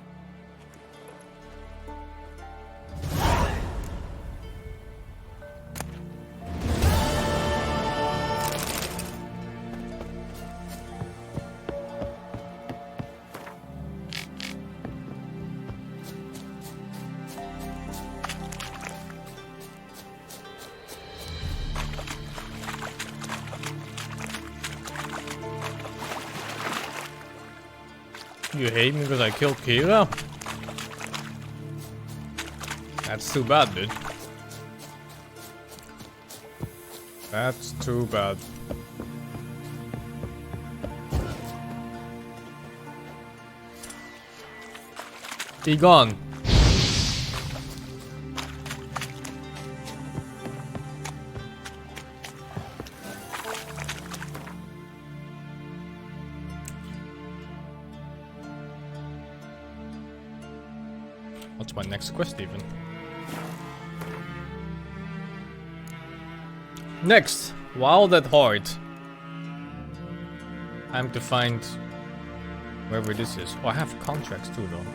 You hate me because I killed Keira? That's too bad, dude. That's too bad. Be gone. What's my next quest even? Next, Wild at Heart. Time to find wherever this is. Oh, I have contracts too though.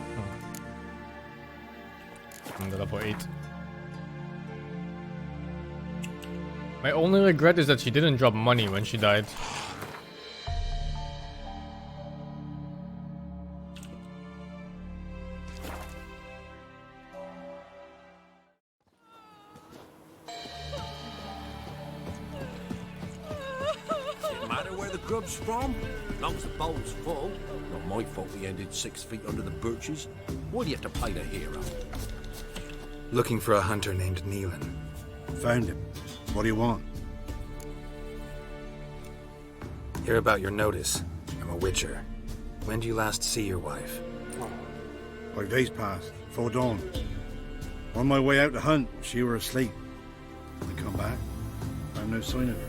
I'm level 8. My only regret is that she didn't drop money when she died. grub's from. As long as the bowl's full. Not my fault we ended 6 feet under the birches. Why do you have to play the hero? Looking for a hunter named Neelan. Found him. What do you want? Hear about your notice. I'm a witcher. When do you last see your wife? 5 days passed, before dawn. On my way out to hunt, she were asleep. I come back, found no sign of her.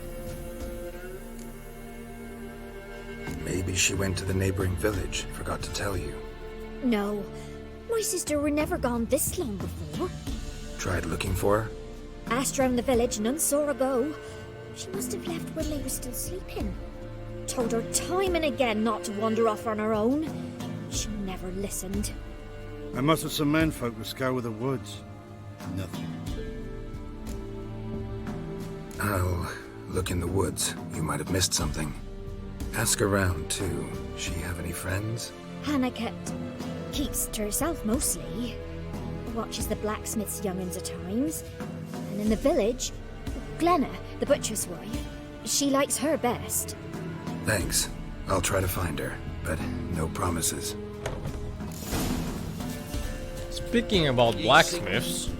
Maybe she went to the neighboring village, forgot to tell you. No, my sister were never gone this long before. Tried looking for her? Asked round the village, none saw her go. She must have left when they were still sleeping. Told her time and again not to wander off on her own. She never listened. I mustered some menfolk to scour the woods. Nothing. I'll look in the woods. You might have missed something. Ask around, too. She have any friends? Hannah keeps to herself mostly. Watches the blacksmith's young'uns at times. And in the village, Glenna, the butcher's wife, she likes her best. Thanks. I'll try to find her, but no promises. Speaking about blacksmiths,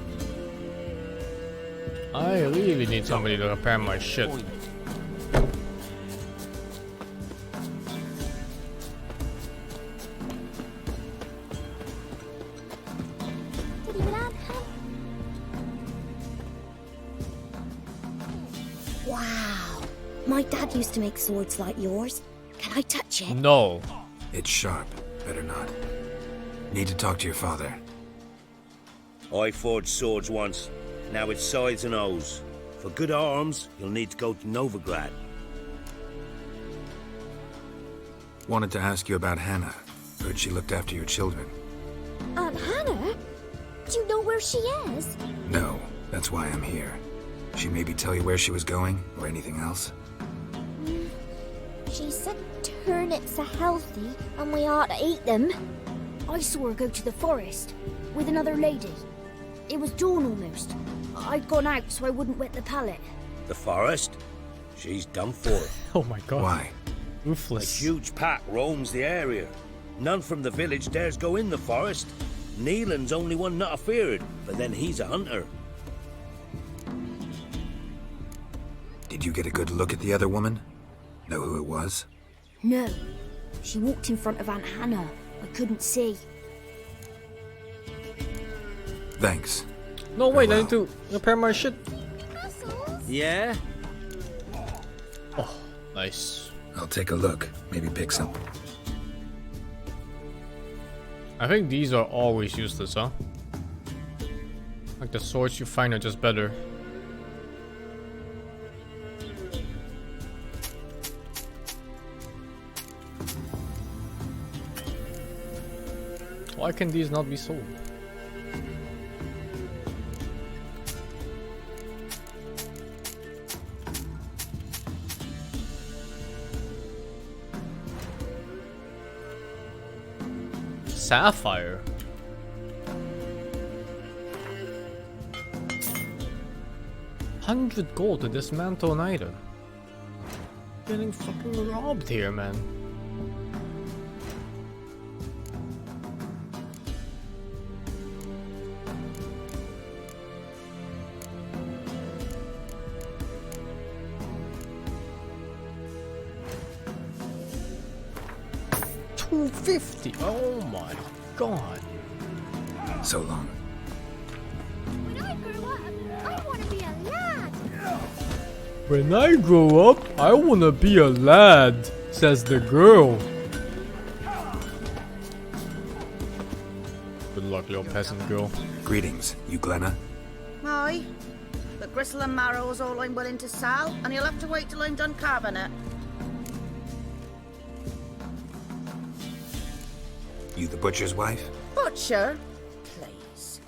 I really need somebody to repair my shit. Wow. My dad used to make swords like yours. Can I touch it? No. It's sharp. Better not. Need to talk to your father. I forged swords once. Now it's scythes and hoes. For good arms, you'll need to go to Novigrad. Wanted to ask you about Hannah. Heard she looked after your children. Aunt Hannah? Do you know where she is? No, that's why I'm here. She maybe tell you where she was going, or anything else? She said turnips are healthy and we ought to eat them. I saw her go to the forest with another lady. It was dawn almost. I'd gone out so I wouldn't wet the pallet. The forest? She's done for. Oh my god. Why? Ruthless. A huge pack roams the area. None from the village dares go in the forest. Neelan's only one not afeared, but then he's a hunter. Did you get a good look at the other woman? Know who it was? No. She walked in front of Aunt Hannah. I couldn't see. Thanks. No, wait, I need to repair my shit. Yeah? Oh, nice. I'll take a look. Maybe pick some. I think these are always useless, huh? Like the swords you find are just better. Why can these not be sold? Sapphire. $100 gold to dismantle an item. Getting fucking robbed here, man. $250. Oh my god. So long. When I grow up, I want to be a lad. When I grow up, I wanna be a lad, says the girl. Good luck, little peasant girl. Greetings, you Glenna. Aye, but gristle and marrow is all I'm willing to sell, and you'll have to wait till I'm done carving it. You the butcher's wife? Butcher? Please.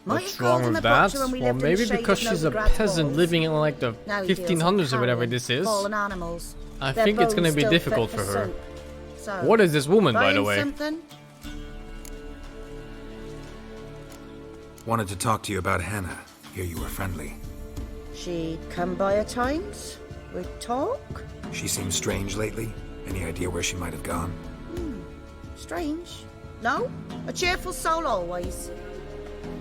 What's wrong with that? Well, maybe because she's a peasant living in like the 1500s or whatever this is. I think it's gonna be difficult for her. So, what is this woman, by the way? Something? Wanted to talk to you about Hannah. Hear you were friendly. She'd come by at times. We'd talk. She seems strange lately. Any idea where she might have gone? Strange. No? A cheerful soul always.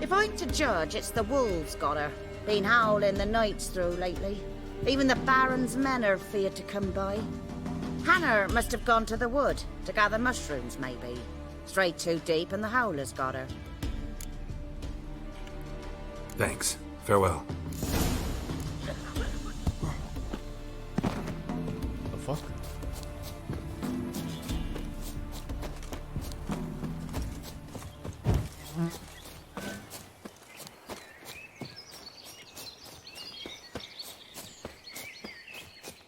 If I'm to judge, it's the wolves got her. Been howling the nights through lately. Even the Baron's men are feared to come by. Hannah must have gone to the wood to gather mushrooms, maybe. Strayed too deep and the howlers got her. Thanks. Farewell. The fuck?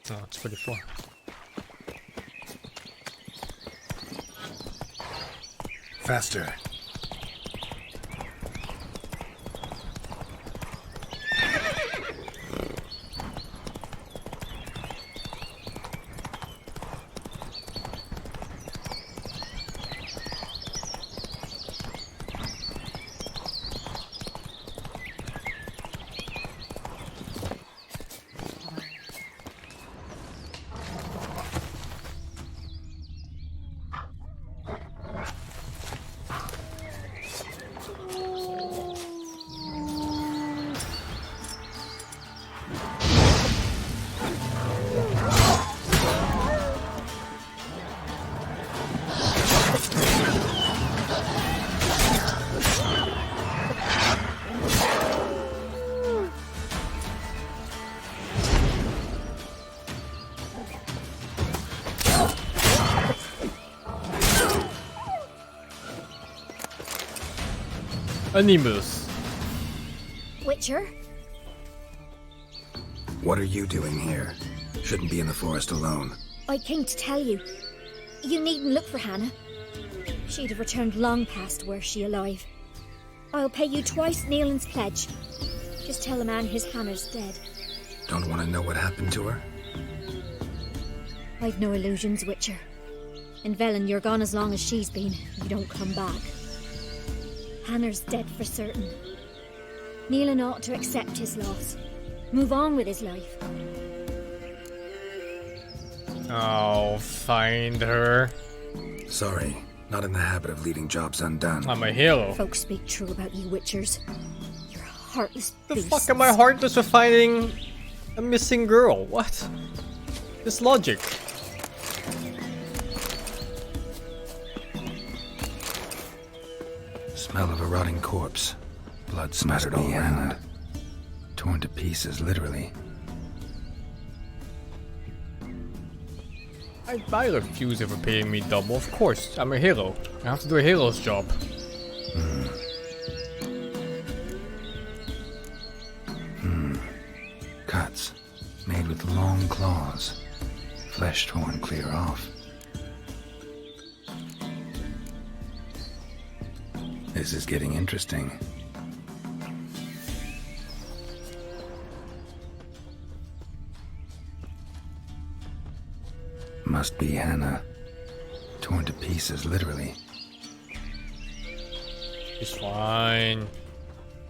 Oh, it's pretty far. Faster. Animals. Witcher? What are you doing here? Shouldn't be in the forest alone. I came to tell you. You needn't look for Hannah. She'd have returned long past were she alive. I'll pay you twice Neelan's pledge. Just tell the man his Hannah's dead. Don't want to know what happened to her? I've no illusions, Witcher. In Velen, you're gone as long as she's been. You don't come back. Hannah's dead for certain. Neelan ought to accept his loss. Move on with his life. Oh, find her. Sorry, not in the habit of leaving jobs undone. I'm a hero. Folks speak true about you, Witchers. You're heartless beasts. The fuck am I heartless for finding a missing girl? What? This logic. Smell of a rotting corpse. Blood smattered all around. Torn to pieces, literally. I refuse ever paying me double. Of course, I'm a hero. I have to do a hero's job. Cuts. Made with long claws. Flesh torn clear off. This is getting interesting. Must be Hannah. Torn to pieces, literally. It's fine.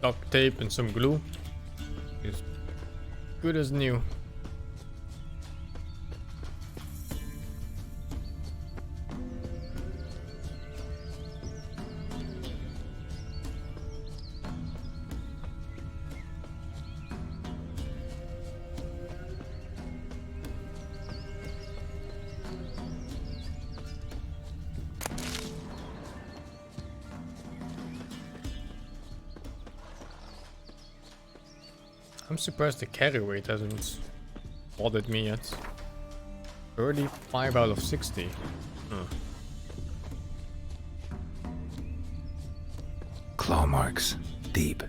Duct tape and some glue. It's good as new. I'm surprised the carry weight hasn't bothered me yet. 35 out of 60. Claw marks. Deep.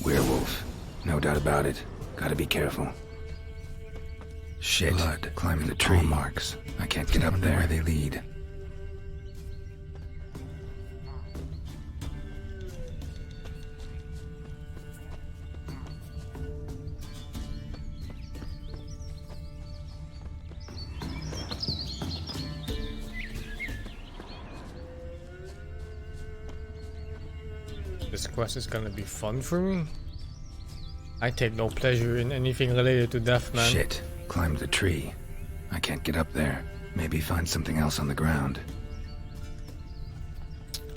Werewolf. No doubt about it. Gotta be careful. Shit. Blood climbing the tree. Marks. I can't get up there. Where they lead. This quest is gonna be fun for me. I take no pleasure in anything related to death, man. Shit. climbed the tree. I can't get up there. Maybe find something else on the ground.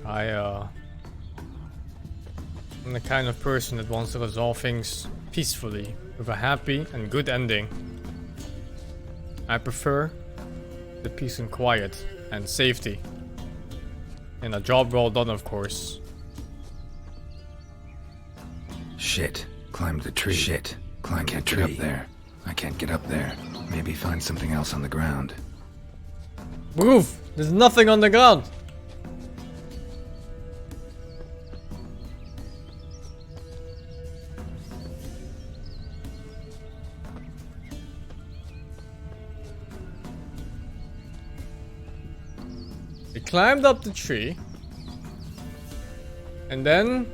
I'm the kind of person that wants to resolve things peacefully, with a happy and good ending. I prefer the peace and quiet and safety. And a job well done, of course. Shit. Climbed the tree. Shit. Climbed the tree. Up there. I can't get up there. Maybe find something else on the ground. Move! There's nothing on the ground! We climbed up the tree. And then...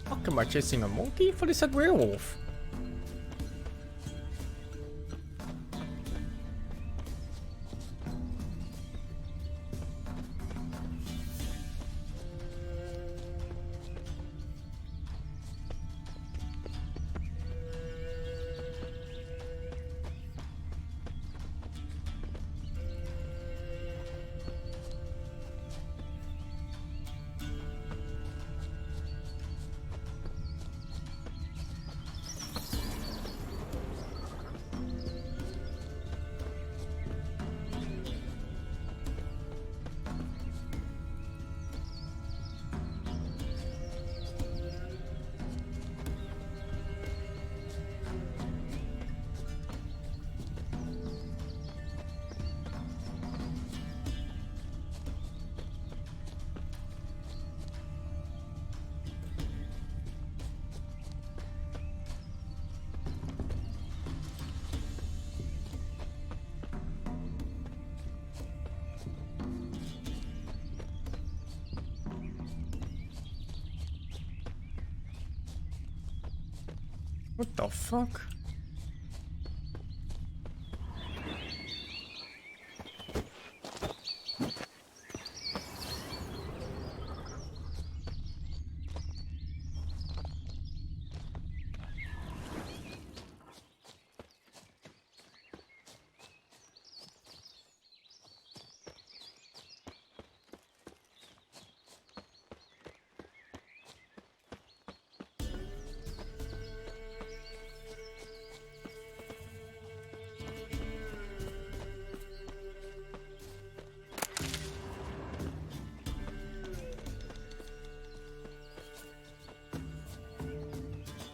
Fuck, am I chasing a monkey? I thought he said werewolf. What the fuck?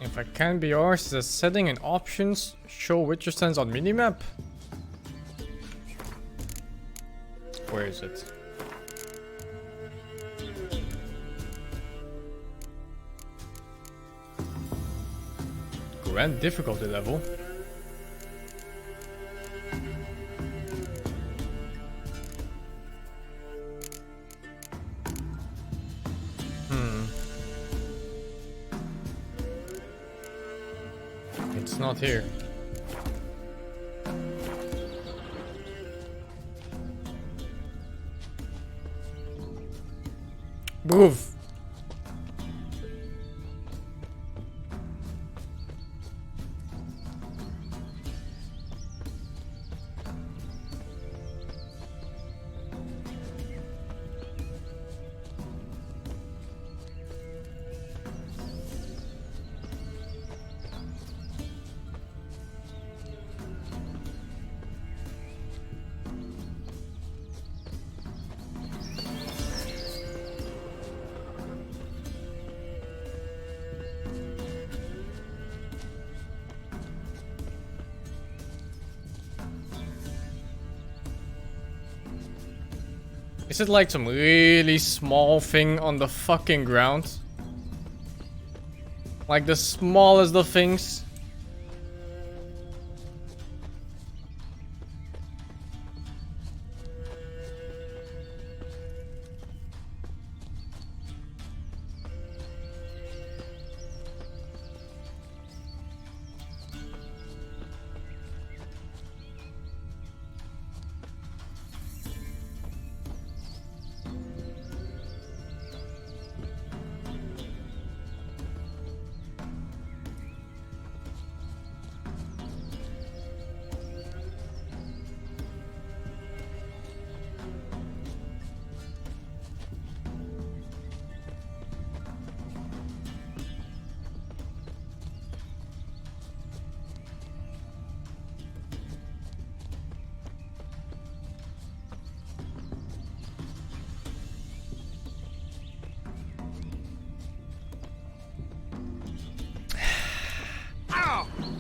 If I can be ours, the setting and options show Witcher stands on minimap. Where is it? Grand difficulty level. It's not here. Move. Is it like some really small thing on the fucking ground? Like the smallest of things?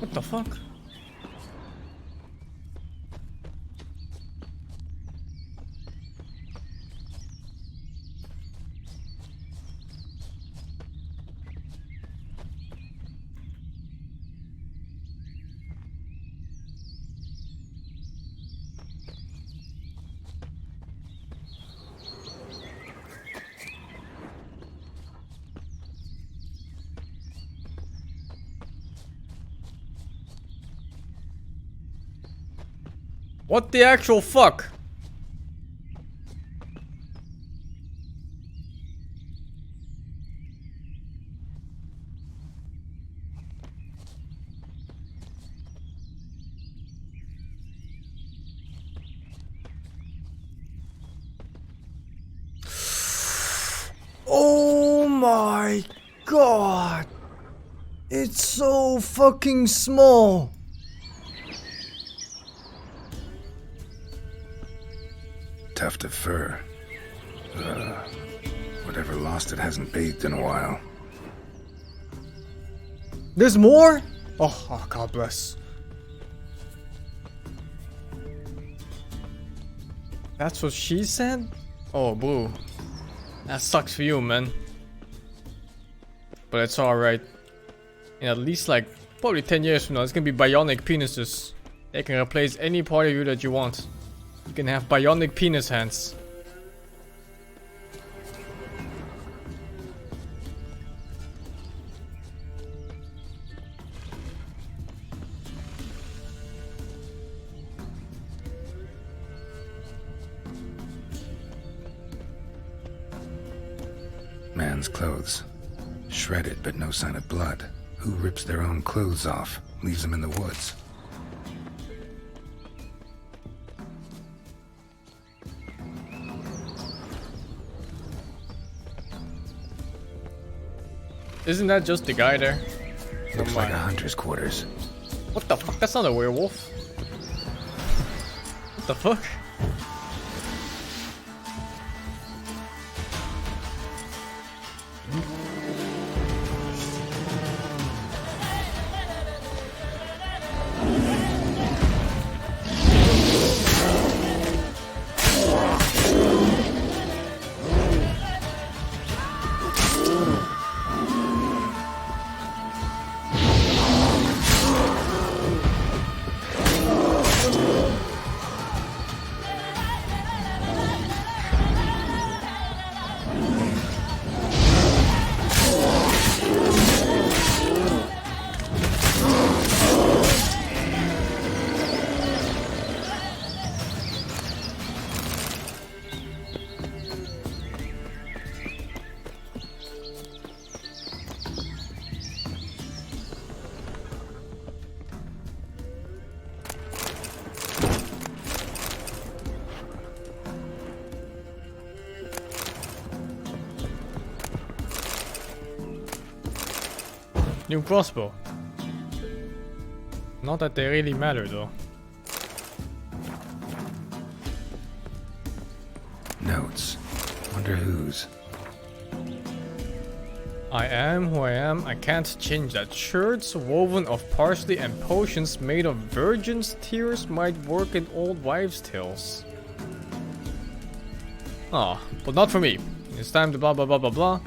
What the fuck? What the actual fuck? Oh my god. It's so fucking small. Tuft of fur. Whatever lost it hasn't bathed in a while. There's more? Oh, God bless. That's what she said? Oh, boo. That sucks for you, man. But it's alright. In at least like, probably 10 years from now, it's gonna be bionic penises. They can replace any part of you that you want. You can have bionic penis hands. Man's clothes. Shredded, but no sign of blood. Who rips their own clothes off, leaves them in the woods? Isn't that just the guy there? Looks like a hunter's quarters. What the fuck? That's not a werewolf. What the fuck? New crossbow. Not that they really matter though. Notes. Wonder whose. I am who I am. I can't change that. Shirts woven of parsley and potions made of virgins' tears might work in old wives' tales. Ah, but not for me. It's time to blah blah blah blah blah.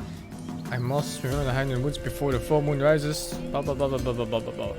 I must remember to hide in the woods before the full moon rises. Blah blah blah blah blah blah blah blah.